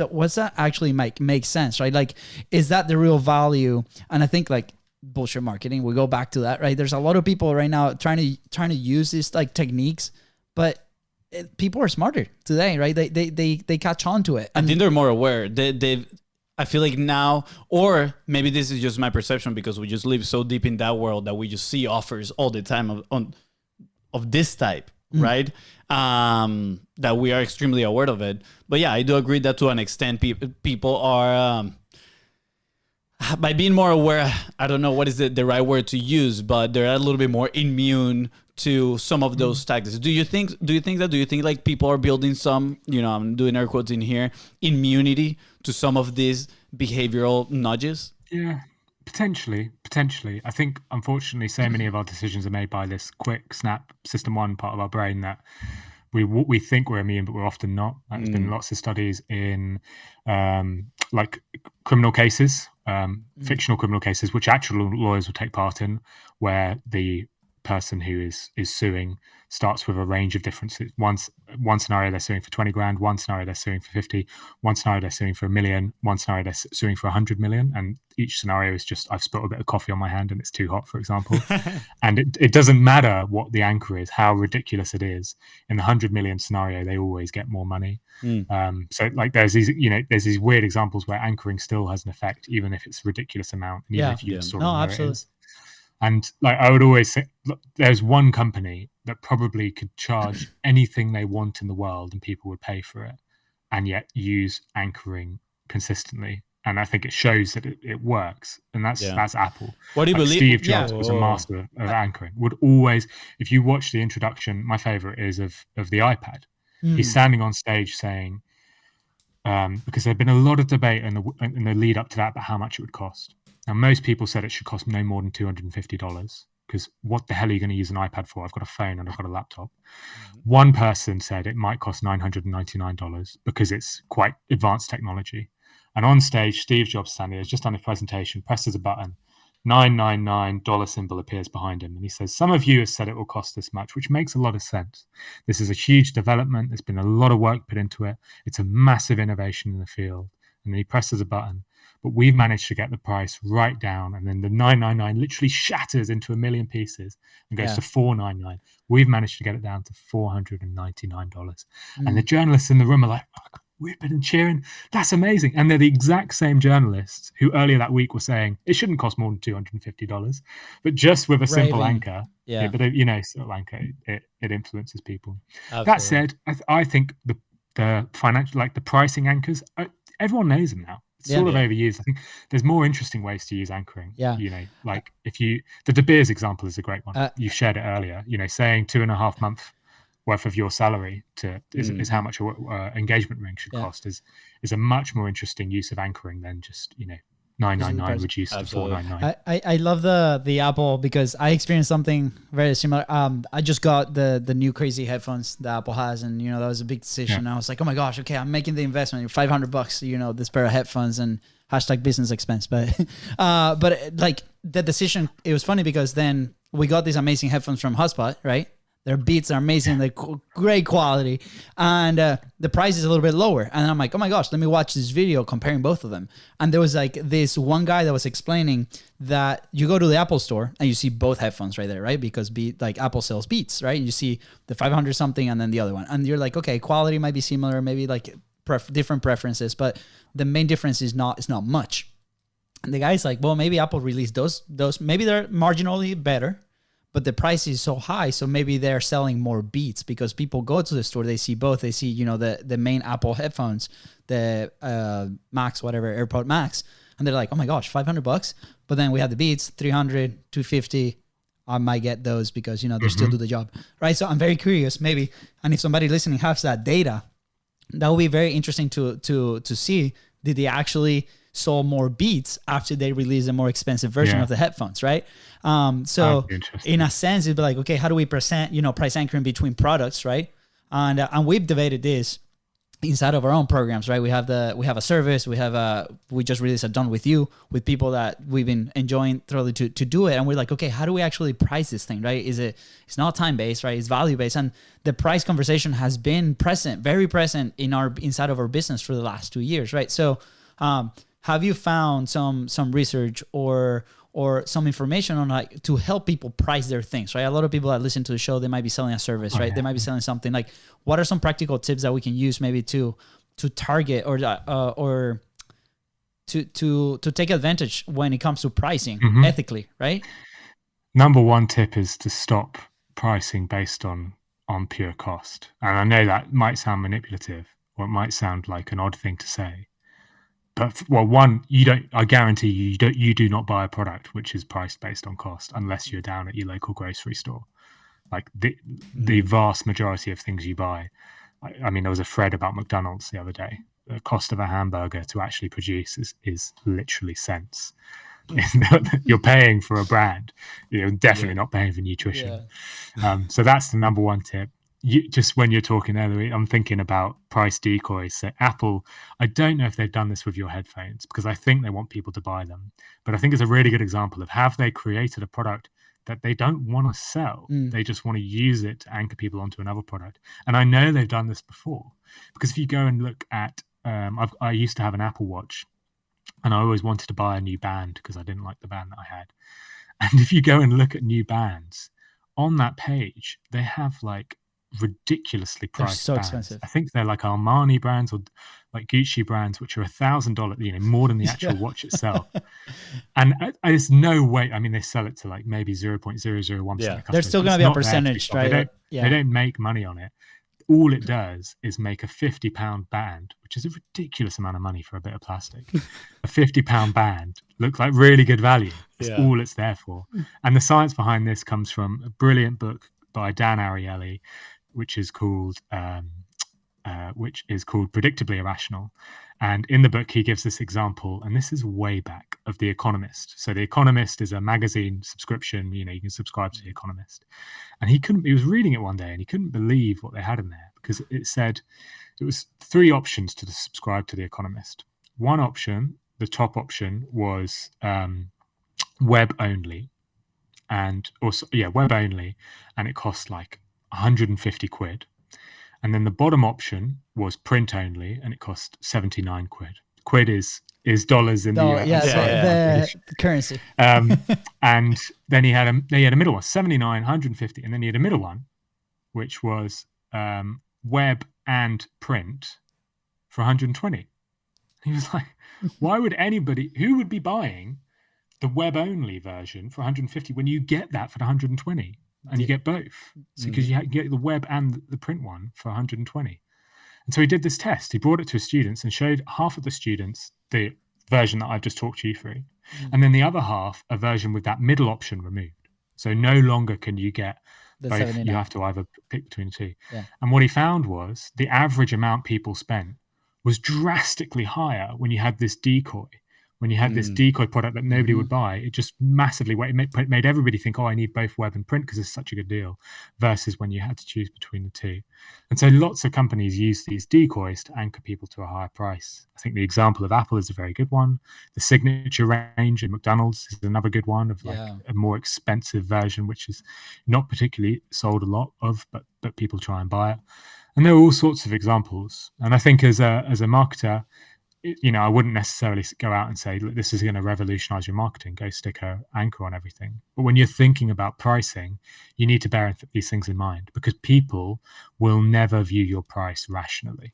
what's that actually make sense, right? Like, is that the real value? And I think like bullshit marketing, we go back to that, right? There's a lot of people right now trying to use these like techniques, but people are smarter today, right? They catch on to it. I think they're more aware. I feel like now, or maybe this is just my perception because we just live so deep in that world that we just see offers all the time of this type, right? That we are extremely aware of it. But yeah, I do agree that to an extent, people are, by being more aware, I don't know what is the right word to use, but they're a little bit more immune to some of those tactics. Do you think like people are building some, I'm doing air quotes in here, immunity to some of these behavioral nudges? Yeah, potentially. I think, unfortunately, so many of our decisions are made by this quick snap system one part of our brain that we think we're immune, but we're often not. There's been lots of studies in like criminal cases, fictional criminal cases, which actual lawyers will take part in, where the person who is suing starts with a range of differences. One scenario they're suing for 20 grand, one scenario they're suing for 50, one scenario they're suing for $1 million, one scenario they're suing for 100 million. And each scenario is just, I've spilled a bit of coffee on my hand and it's too hot, for example. And it doesn't matter what the anchor is, how ridiculous it is. In the 100 million scenario, they always get more money. So like there's these weird examples where anchoring still has an effect, even if it's a ridiculous amount, and even if you sort of know absolutely. it is. And like I would always say, look, there's one company that probably could charge anything they want in the world and people would pay for it, and yet use anchoring consistently. And I think it shows that it works, and that's Apple. What do you believe? Steve Jobs was a master of anchoring. Would always, if you watch the introduction, my favorite is of the iPad. He's standing on stage saying, because there'd been a lot of debate in the lead up to that about how much it would cost. Now, most people said it should cost no more than $250, because what the hell are you going to use an iPad for? I've got a phone and I've got a laptop. One person said it might cost $999 because it's quite advanced technology. And on stage, Steve Jobs standing there, has just done a presentation, presses a button, $999 symbol appears behind him. And he says, some of you have said it will cost this much, which makes a lot of sense. This is a huge development. There's been a lot of work put into it. It's a massive innovation in the field. And then he presses a button. But we've managed to get the price right down. And then the $999 literally shatters into 1 million pieces and goes to $499. We've managed to get it down to $499. And the journalists in the room are like, oh, we've been cheering. That's amazing. And they're the exact same journalists who earlier that week were saying it shouldn't cost more than $250. But just with a simple anchor, simple anchor, it influences people. Absolutely. That said, I think the financial, like the pricing anchors, everyone knows them now. It's sort of overused. I think there's more interesting ways to use anchoring. Like the De Beers example is a great one. You shared it earlier. Saying 2.5 months worth of your salary is how much an engagement ring should cost is a much more interesting use of anchoring than just $999 reduced to $499. I love the Apple, because I experienced something very similar. I just got the new crazy headphones that Apple has, and that was a big decision. I was like, oh my gosh, okay, I'm making the investment, $500, this pair of headphones, and #business expense. But like the decision, it was funny because then we got these amazing headphones from Hotspot, right? Their beats are amazing. They're great quality. And the price is a little bit lower. And I'm like, oh my gosh, let me watch this video comparing both of them. And there was like this one guy that was explaining that you go to the Apple store and you see both headphones right there, right? Because Apple sells Beats, right? You see the 500 something and then the other one. And you're like, okay, quality might be similar, maybe like different preferences, but the main difference is not much. And the guy's like, well, maybe Apple released those, maybe they're marginally better, but the price is so high, so maybe they're selling more Beats because people go to the store, they see both. They see, the main Apple headphones, the Max, whatever, AirPod Max, and they're like, oh my gosh, $500. But then we have the Beats, $300, $250. I might get those because they still do the job, right? So I'm very curious, maybe, and if somebody listening has that data, that will be very interesting to see. Did they actually sold more Beats after they released a more expensive version of the headphones, right? So in a sense, it'd be like, okay, how do we present, price anchoring between products, right? And we've debated this inside of our own programs, right? We have a service, we just released a Done With You with people that we've been enjoying thoroughly to do it. And we're like, okay, how do we actually price this thing, right? It's not time-based, right? It's value-based. And the price conversation has been present, very present inside of our business for the last 2 years, right? So, have you found some research or some information on like to help people price their things, right? A lot of people that listen to the show, they might be selling a service, right? They might be selling something. Like, what are some practical tips that we can use maybe to target or to take advantage when it comes to pricing ethically, right? Number one tip is to stop pricing based on pure cost. And I know that might sound manipulative, or it might sound like an odd thing to say. But I guarantee you do not buy a product which is priced based on cost unless you're down at your local grocery store. Like the vast majority of things you buy. I mean, there was a thread about McDonald's the other day. The cost of a hamburger to actually produce is literally cents. You're paying for a brand. You're definitely not paying for nutrition. So that's the number one tip. Just when you're talking earlier, I'm thinking about price decoys. So Apple, I don't know if they've done this with your headphones because I think they want people to buy them. But I think it's a really good example of have they created a product that they don't want to sell. They just want to use it to anchor people onto another product. And I know they've done this before, because if you go and look at, I used to have an Apple Watch, and I always wanted to buy a new band because I didn't like the band that I had. And if you go and look at new bands on that page, they have like ridiculously priced so bands. expensive. I think they're like Armani brands or like Gucci brands, which are $1,000, more than the actual watch itself. And there's no way. I mean, they sell it to like maybe 0.001%. Yeah. There's still going to be a percentage, right? They don't make money on it. All it does is make a £50 band, which is a ridiculous amount of money for a bit of plastic. A £50 band look like really good value. It's all it's there for. And the science behind this comes from a brilliant book by Dan Ariely, which is called Predictably Irrational. And in the book, he gives this example, and this is way back, of The Economist. So The Economist is a magazine subscription. You can subscribe to The Economist. And he was reading it one day, and he couldn't believe what they had in there, because it said it was 3 options to subscribe to The Economist. One option, the top option, was web only. And also, web only, and it cost like 150 quid. And then the bottom option was print only, and it cost 79 quid. Quid is dollars in the US. The currency. And then he had a middle one, 79, 150, and then he had a middle one, which was web and print for 120. He was like, why would who would be buying the web only version for 150 when you get that for 120? And you get both. So because you get the web and the print one for 120. And so he did this test. He brought it to his students and showed half of the students the version that I've just talked you through. And then the other half, a version with that middle option removed. So no longer can you get The both. 79. You have to either pick between the two. Yeah. And what he found was the average amount people spent was drastically higher when you had this decoy. When you had this decoy product that nobody would buy, it just massively made everybody think, I need both web and print because it's such a good deal, versus when you had to choose between the two. And so lots of companies use these decoys to anchor people to a higher price. I think the example of Apple is a very good one. The Signature range in McDonald's is another good one of like a more expensive version, which is not particularly sold a lot of, but people try and buy it. And there are all sorts of examples. And I think as a marketer, I wouldn't necessarily go out and say, look, this is going to revolutionize your marketing. Go stick an anchor on everything. But when you're thinking about pricing, you need to bear these things in mind, because people will never view your price rationally.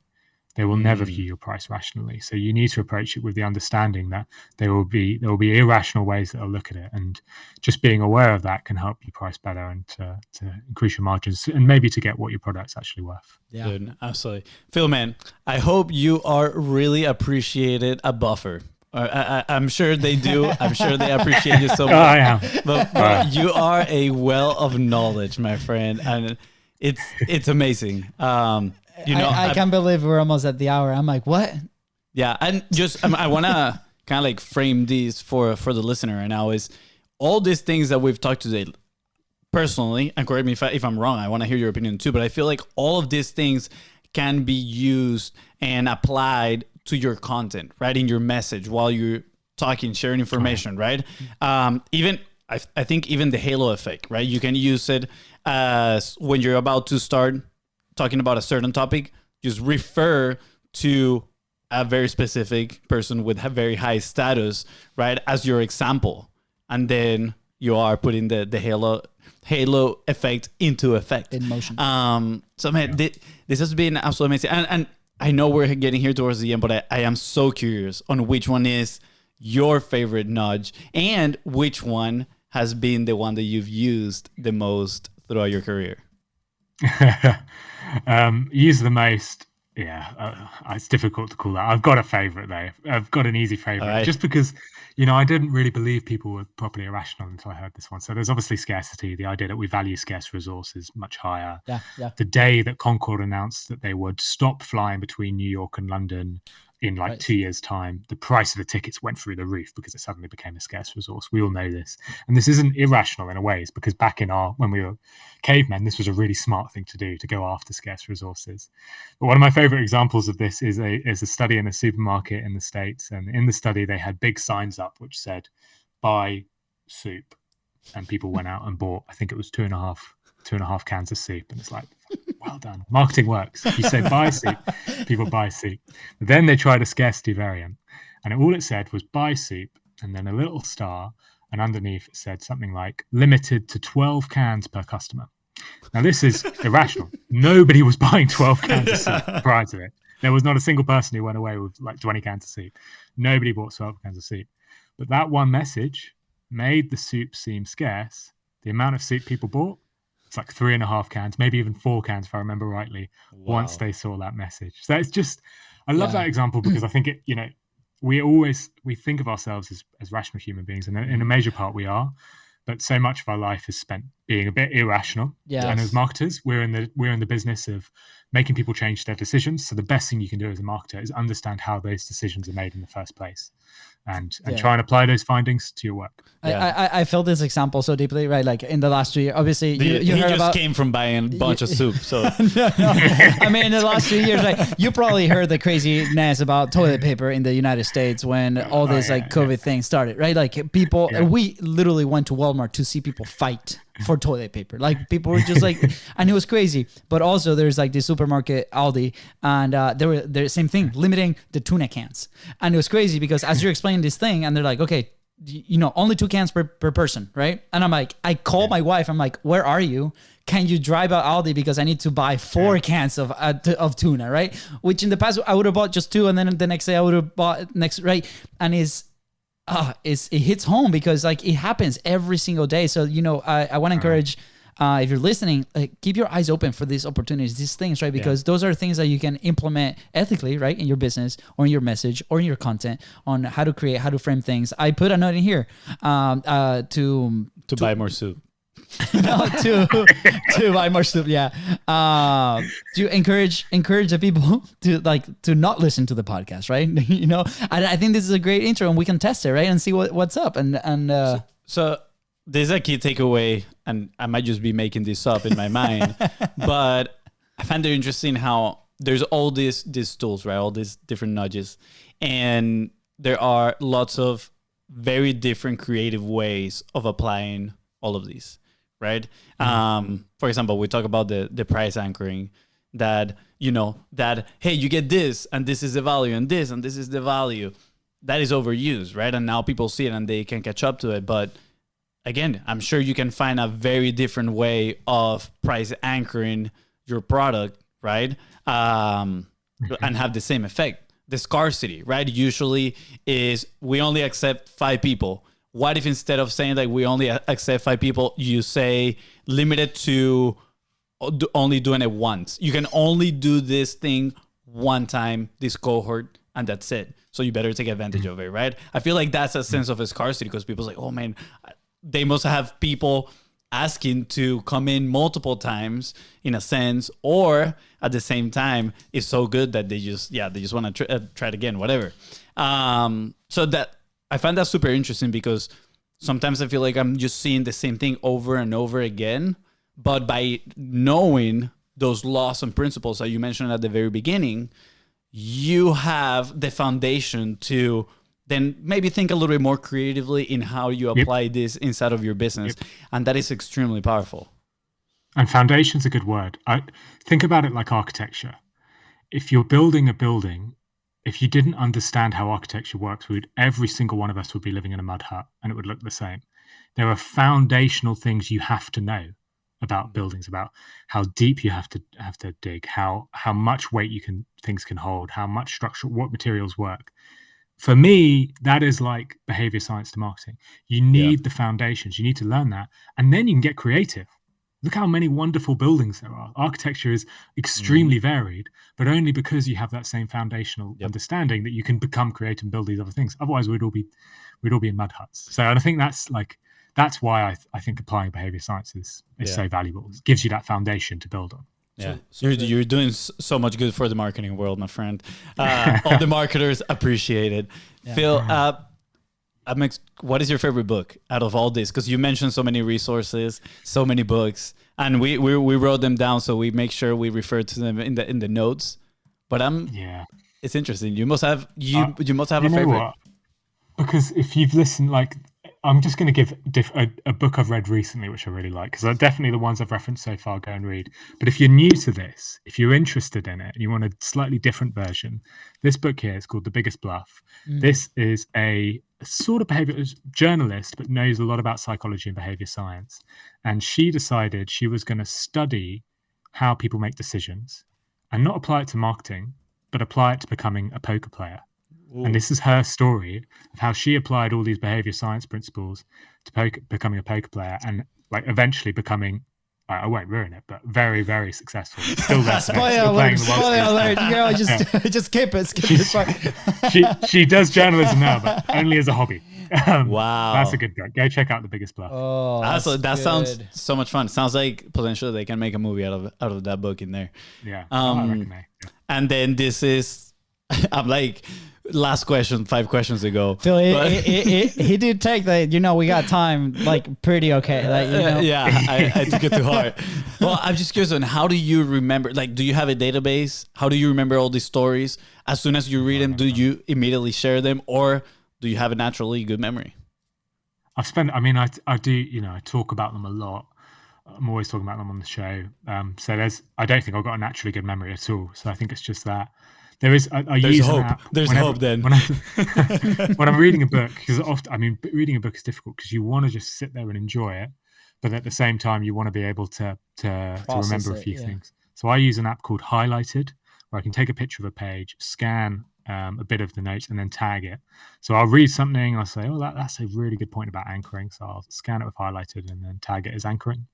They will never view your price rationally. So you need to approach it with the understanding that there will be irrational ways that they'll look at it. And just being aware of that can help you price better and to increase your margins and maybe to get what your product's actually worth. Yeah. Dude, absolutely. Phil, man, I hope you are really appreciated a buffer. I'm sure they do. I'm sure they appreciate you so much. I am. But you are a well of knowledge, my friend. And it's amazing. I can't believe we're almost at the hour. I'm like, what? Yeah, and just I want to kind of like frame these for the listener right now is all these things that we've talked today. Personally, and correct me if I'm wrong, I want to hear your opinion too, but I feel like all of these things can be used and applied to your content, right? In your message while you're talking, sharing information, right? Even I think even the halo effect, right? You can use it as when you're about to start talking about a certain topic, just refer to a very specific person with a very high status, right, as your example. And then you are putting the halo effect into effect. In motion. So, man, this has been absolutely amazing. And I know we're getting here towards the end, but I am so curious on which one is your favorite nudge and which one has been the one that you've used the most throughout your career. Use the most. It's difficult to call that. I've got a favorite though. I've got an easy favorite, right. Just because I didn't really believe people were properly irrational until I heard this one. So there's obviously scarcity, the idea that we value scarce resources much higher. Yeah. The day that Concorde announced that they would stop flying between New York and London in 2 years' time, the price of the tickets went through the roof because it suddenly became a scarce resource. We all know this. And this isn't irrational in a way. It's because back when we were cavemen, this was a really smart thing to do, to go after scarce resources. But one of my favorite examples of this is a study in a supermarket in the States. And in the study, they had big signs up which said, buy soup. and people went out and bought, I think it was two and a half cans of soup. And it's like, well done. Marketing works. You say buy soup, people buy soup. But then they tried a scarcity variant, and all it said was buy soup, and then a little star, and underneath it said something like limited to 12 cans per customer. Now, this is irrational. Nobody was buying 12 cans of soup prior to it. There was not a single person who went away with like 20 cans of soup. Nobody bought 12 cans of soup. But that one message made the soup seem scarce. The amount of soup people bought, it's like 3.5 cans, maybe even 4 cans, if I remember rightly, once they saw that message. So it's just, I love that example because I think it, we think of ourselves as rational human beings, and in a major part we are. But so much of our life is spent being a bit irrational. Yes. And as marketers, we're in the business of making people change their decisions. So the best thing you can do as a marketer is understand how those decisions are made in the first place, and try and apply those findings to your work. I felt this example so deeply, right? Like in the last 2 years, obviously you heard about. Came from buying a bunch of soup, so. No. I mean, in the last 2 years, like you probably heard the craziness about toilet paper in the United States when all this COVID thing started, right? Like people, we literally went to Walmart to see people fight for toilet paper. Like people were just like, and it was crazy. But also there's like the supermarket Aldi, and they're same thing, limiting the tuna cans. And it was crazy because as you're explaining this thing, and they're like, okay, only 2 cans per person, right? And I'm like, I call my wife. I'm like, where are you? Can you drive out Aldi because I need to buy 4 cans of tuna, right? Which in the past I would have bought just 2, and then the next day I would have bought next, right? And it hits home because like it happens every single day. So I want to encourage. If you're listening, keep your eyes open for these opportunities, these things, right? Because those are things that you can implement ethically, right? In your business or in your message or in your content on how to create, how to frame things. I put a note in here to buy more soup. No, to buy more soup. Yeah. To encourage the people to not listen to the podcast, right? I think this is a great intro, and we can test it, right? And see what's up. So there's a key takeaway, and I might just be making this up in my mind, but I find it interesting how there's all these tools, right? All these different nudges, and there are lots of very different creative ways of applying all of these, right? For example, we talk about the price anchoring, that hey, you get this, and this is the value, and this is the value. That is overused, right? And now people see it and they can catch up to it, but again, I'm sure you can find a very different way of price anchoring your product, right? And have the same effect. The scarcity, right? Usually is we only accept 5 people. What if instead of saying like we only accept 5 people, you say limited to only doing it once? You can only do this thing one time, this cohort, and that's it. So you better take advantage of it, right? I feel like that's a sense of a scarcity because people's like, oh man, they must have people asking to come in multiple times in a sense, or at the same time, it's so good that they just want to try it again, whatever. So that I find that super interesting because sometimes I feel like I'm just seeing the same thing over and over again, but by knowing those laws and principles that you mentioned at the very beginning, you have the foundation to then maybe think a little bit more creatively in how you apply this inside of your business. And that is extremely powerful. And foundation's a good word. I think about it like architecture. If you're building a building, if you didn't understand how architecture works, every single one of us would be living in a mud hut and it would look the same. There are foundational things you have to know about buildings, about how deep you have to dig, how much weight things can hold, how much structure, what materials work. For me, that is like behavior science to marketing. You need the foundations. You need to learn that. And then you can get creative. Look how many wonderful buildings there are. Architecture is extremely varied, but only because you have that same foundational understanding that you can become creative and build these other things. Otherwise, we'd all be in mud huts. So I think that's why I think applying behavior science is so valuable. It gives you that foundation to build on. Yeah, you're doing so much good for the marketing world, my friend. All the marketers appreciate it. Yeah. Phill, what is your favorite book out of all this? Because you mentioned so many resources, so many books, and we wrote them down, so we make sure we refer to them in the notes. But it's interesting. You must have a favorite. What? Because if you've listened, like I'm just going to give a book I've read recently, which I really like, because definitely the ones I've referenced so far, go and read. But if you're new to this, if you're interested in it and you want a slightly different version, this book here is called The Biggest Bluff. This is a sort of behavior journalist, but knows a lot about psychology and behavior science. And she decided she was going to study how people make decisions and not apply it to marketing, but apply it to becoming a poker player. Ooh. And this is her story of how she applied all these behavior science principles to becoming a poker player and like eventually becoming, I won't ruin it, but very, very successful. Still there. Spoiler alert. Girl, just skip it. Skip this part. She does journalism now, but only as a hobby. Wow. That's a good book. Go check out The Biggest Bluff. Oh, that sounds so much fun. Sounds like potentially they can make a movie out of that book in there. Yeah. I reckon they. And then this is, I'm like, last question, 5 questions ago. Phil, he did take the, we got time, like, pretty okay. Like, Yeah, I took it to heart. Well, I'm just curious on how do you remember, like, do you have a database? How do you remember all these stories? As soon as you read them, do you immediately share them, or do you have a naturally good memory? I do, I talk about them a lot. I'm always talking about them on the show. So I don't think I've got a naturally good memory at all. So I think it's just that. There is. I use hope. An app. There's hope then. When I'm reading a book, because often, reading a book is difficult because you want to just sit there and enjoy it, but at the same time, you want to be able to remember a few things. So I use an app called Highlighted, where I can take a picture of a page, scan a bit of the notes, and then tag it. So I'll read something, I'll say, "Oh, that's a really good point about anchoring." So I'll scan it with Highlighted and then tag it as anchoring.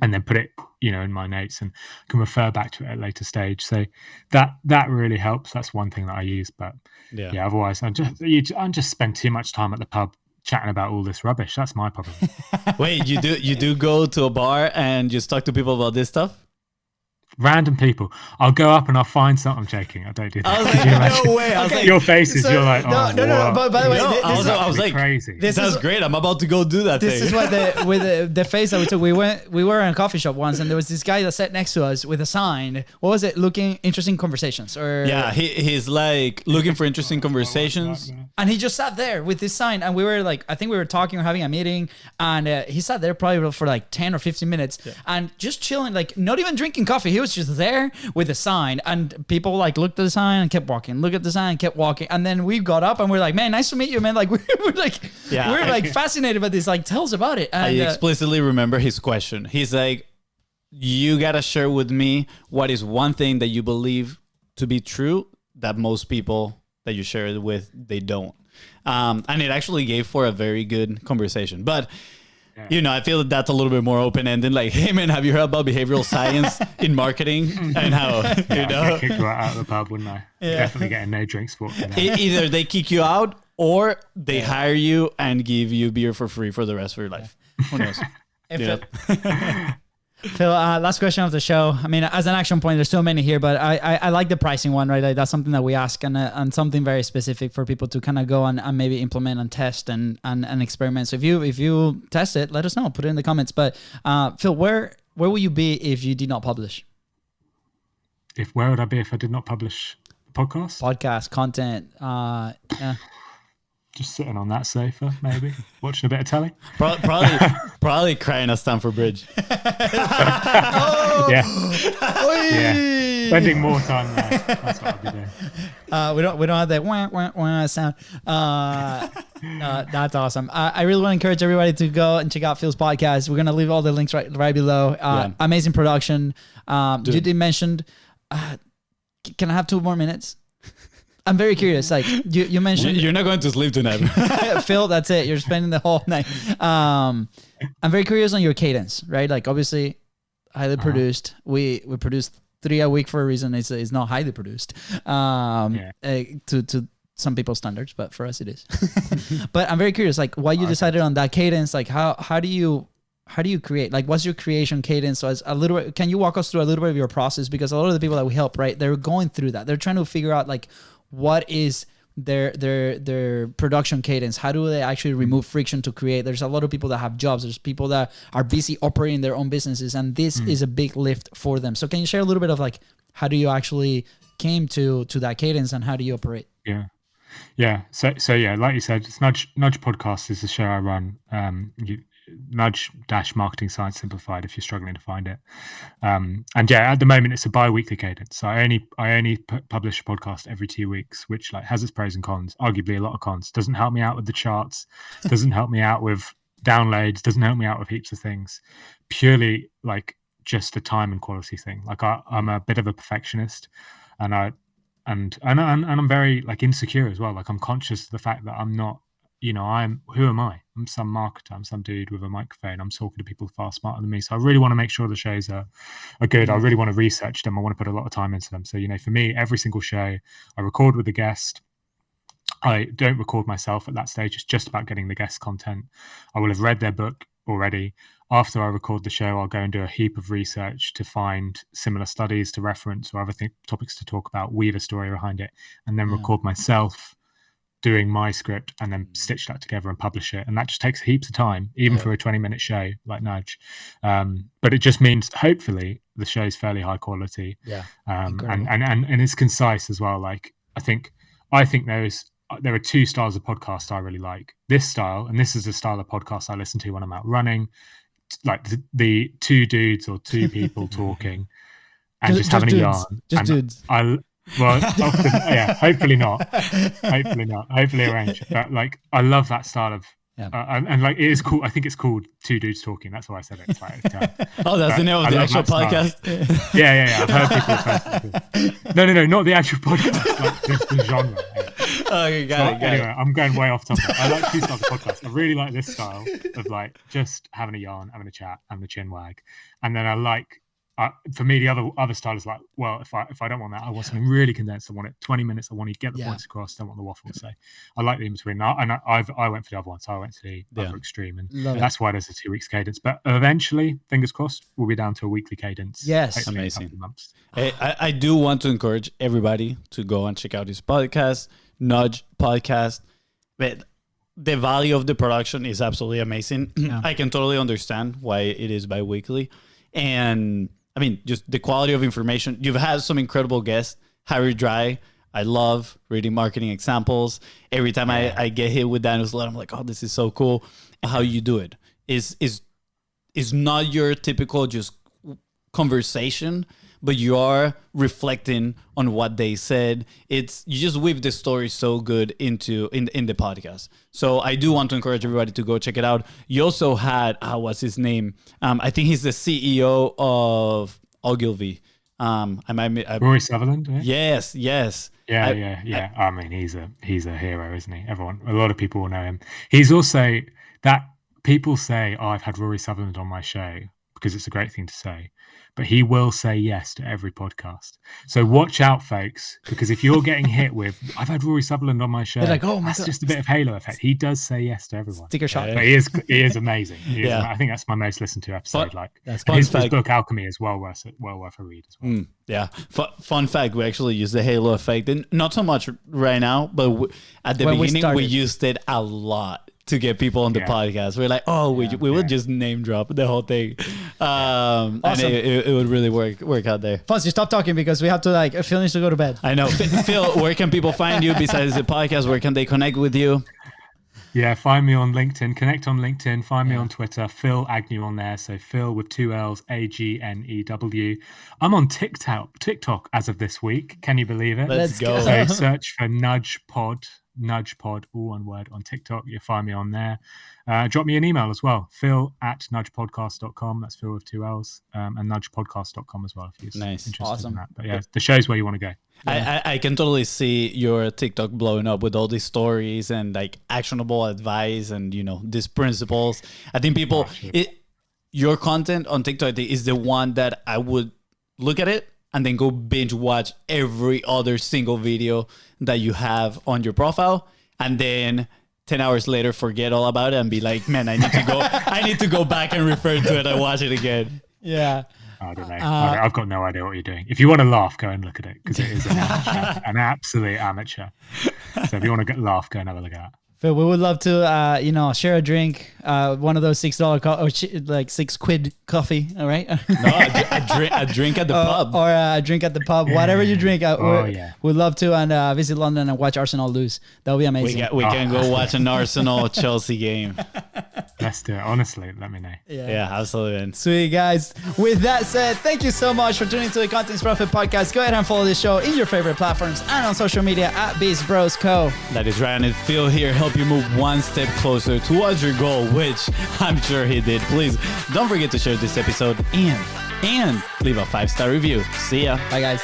And then put it, in my notes and can refer back to it at a later stage. So that really helps. That's one thing that I use. But yeah otherwise, I just spend too much time at the pub chatting about all this rubbish. That's my problem. Wait, you do go to a bar and just talk to people about this stuff? Random people. I'll go up and I'll find something. I'm joking. I don't do that. I was like, no way. I was like, your faces. You're like, oh, no. But by the way, I was like, crazy. This is great. I'm about to go do that. This is what with the face that we took. We were in a coffee shop once, and there was this guy that sat next to us with a sign. What was it? Looking interesting conversations, or he's like looking for interesting conversations, and he just sat there with this sign, and we were like, I think we were talking or having a meeting, and he sat there probably for like 10 or 15 minutes, and just chilling, like not even drinking coffee. He was just there with a sign, and people like looked at the sign and kept walking, look at the sign and kept walking, and then we got up and we're like, man, nice to meet you, man. Like we're like fascinated by this, like tell us about it. And, I explicitly remember his question. He's like, you gotta share with me what is one thing that you believe to be true that most people that you share it with, they don't. And it actually gave for a very good conversation, but I feel that that's a little bit more open-ended. Like, hey, man, have you heard about behavioral science in marketing and how, I'd get kicked right out of the pub, wouldn't I? Definitely getting no drinks for it. Either they kick you out or they hire you and give you beer for free for the rest of your life. Who knows? Phil, last question of the show. I mean, as an action point, there's so many here, but I like the pricing one, right? Like, that's something that we ask and something very specific for people to kind of go and maybe implement and test and experiment. So if you test it, let us know. Put it in the comments. But Phil, where will you be if you did not publish? Where would I be if I did not publish a podcast? Podcast, content, Just sitting on that sofa, maybe watching a bit of telly. Probably crying at Stamford Bridge. Yeah. Spending more time there. That's what I'll be doing. We don't have that wah, wah, wah sound. That's awesome. I really want to encourage everybody to go and check out Phil's podcast. We're gonna leave all the links right below. Amazing production. You did mention. Can I have 2 more minutes? I'm very curious. Like you mentioned, you're not going to sleep tonight, Phil. That's it. You're spending the whole night. I'm very curious on your cadence, right? Like obviously, highly produced. We produce 3 a week for a reason. It's not highly produced to some people's standards, but for us it is. But I'm very curious, like why you decided on that cadence. Like how do you create? Like, what's your creation cadence? So, can you walk us through a little bit of your process? Because a lot of the people that we help, right, they're going through that. They're trying to figure out like what is their production cadence. How do they actually remove friction to create? There's a lot of people that have jobs. There's people that are busy operating their own businesses, and this is a big lift for them. So, can you share a little bit of like how do you actually came to that cadence and how do you operate? Yeah. Yeah. So yeah, like you said, it's Nudge Podcast is the show I run. Nudge Marketing Science Simplified if you're struggling to find it. And yeah, at the moment it's a bi-weekly cadence. So I only publish a podcast every 2 weeks, which like has its pros and cons. Arguably a lot of cons. Doesn't help me out with the charts. Doesn't help me out with downloads. Doesn't help me out with heaps of things. Purely like just a time and quality thing. Like I'm a bit of a perfectionist, and I'm very like insecure as well. Like I'm conscious of the fact that I'm not, who am I? I'm some marketer. I'm some dude with a microphone. I'm talking to people far smarter than me. So I really want to make sure the shows are good. I really want to research them. I want to put a lot of time into them. So, for me, every single show I record with a guest. I don't record myself at that stage. It's just about getting the guest content. I will have read their book already. After I record the show, I'll go and do a heap of research to find similar studies to reference or other topics to talk about, weave a story behind it, and then record myself doing my script and then stitch that together and publish it. And that just takes heaps of time, even for a 20-minute show like Nudge. But it just means hopefully the show's fairly high quality. And it's concise as well. Like I think there are two styles of podcast I really like. This style, and this is the style of podcast I listen to when I'm out running, like the two dudes or two people talking and just having a yarn. Just dudes. Often, hopefully not. Hopefully arrange. But like, I love that style of, and like, it is cool. I think it's called Two Dudes Talking. That's why I said it. It's like, that's the name of the actual podcast. Yeah. I've heard people. No, not the actual podcast. Like the genre. Okay, got it. Anyway, I'm going way off topic. I like two styles of podcast. I really like this style of like just having a yarn, having a chat, having a chin wag, and then I like. For me, the other style is like, well, if I don't want that, I want something really condensed. I want it 20 minutes. I want to get the points across. Don't want the waffle. So I like the in between. I went for the other one, so I went to the other extreme, and that's why there's a 2 weeks cadence. But eventually, fingers crossed, we'll be down to a weekly cadence. Yes, amazing. Hey, I do want to encourage everybody to go and check out his podcast, Nudge Podcast. But the value of the production is absolutely amazing. I can totally understand why it is bi-weekly, and I mean, just the quality of information. You've had some incredible guests. Harry Dry, I love reading marketing examples. Every time I get hit with that newsletter, I'm like, oh, this is so cool. How you do it is not your typical just conversation, but you are reflecting on what they said. You just weave the story so good in the podcast. So I do want to encourage everybody to go check it out. You also had what's his name? I think he's the CEO of Ogilvy. Rory Sutherland. Yes. Yeah. I mean, he's a hero, isn't he? A lot of people will know him. He's also that people say, "Oh, I've had Rory Sutherland on my show," because it's a great thing to say. But he will say yes to every podcast. So watch out, folks, because if you're getting hit with, I've had Rory Sutherland on my show, they're like, oh my that's God. Just a bit of halo effect. He does say yes to everyone. Sticker shot. But he is amazing. I think that's my most listened to episode. His book Alchemy is well worth a read as well. Fun fact, we actually use the halo effect, and not so much right now, but at the beginning we used it a lot to get people on the podcast. We're like, we would just name drop the whole thing. Awesome. And it would really work out there. Fonz, you stop talking because we have to Phil needs to go to bed. I know. Phil, where can people find you besides the podcast? Where can they connect with you? Yeah, find me on LinkedIn. Connect on LinkedIn. Find me on Twitter. Phill Agnew on there. So Phill with 2 L's, Agnew. I'm on TikTok as of this week. Can you believe it? Let's go. So search for Nudge Pod, all one word on TikTok. You'll find me on there. Drop me an email as well. Phill@nudgepodcast.com. That's Phill with 2 L's. And nudgepodcast.com as well if you're interested in that. But the show's where you want to go. I can totally see your TikTok blowing up with all these stories and like actionable advice and these principles. I think people, your content on TikTok is the one that I would look at it and then go binge watch every other single video that you have on your profile, and then 10 hours later forget all about it and be like, man, I need to go back and refer to it and watch it again. Yeah. I don't know. I've got no idea what you're doing. If you want to laugh, go and look at it, because it is an absolute amateur. So if you want to laugh, go and have a look at that. Phil, we would love to, share a drink, one of those $6 6 quid coffee. All right. No, a drink at the pub. Or a drink at the pub, whatever you drink. We'd love to and visit London and watch Arsenal lose. That would be amazing. We can go watch an Arsenal Chelsea game. Let's do it. Honestly, let me know. Yeah, absolutely. Sweet, guys. With that said, thank you so much for tuning to the Contents Profit Podcast. Go ahead and follow this show in your favorite platforms and on social media at Beast Bros Co. That is Ryan and Phil here, help you move one step closer towards your goal, which I'm sure he did. Please don't forget to share this episode and leave a 5-star review. See ya. Bye, guys.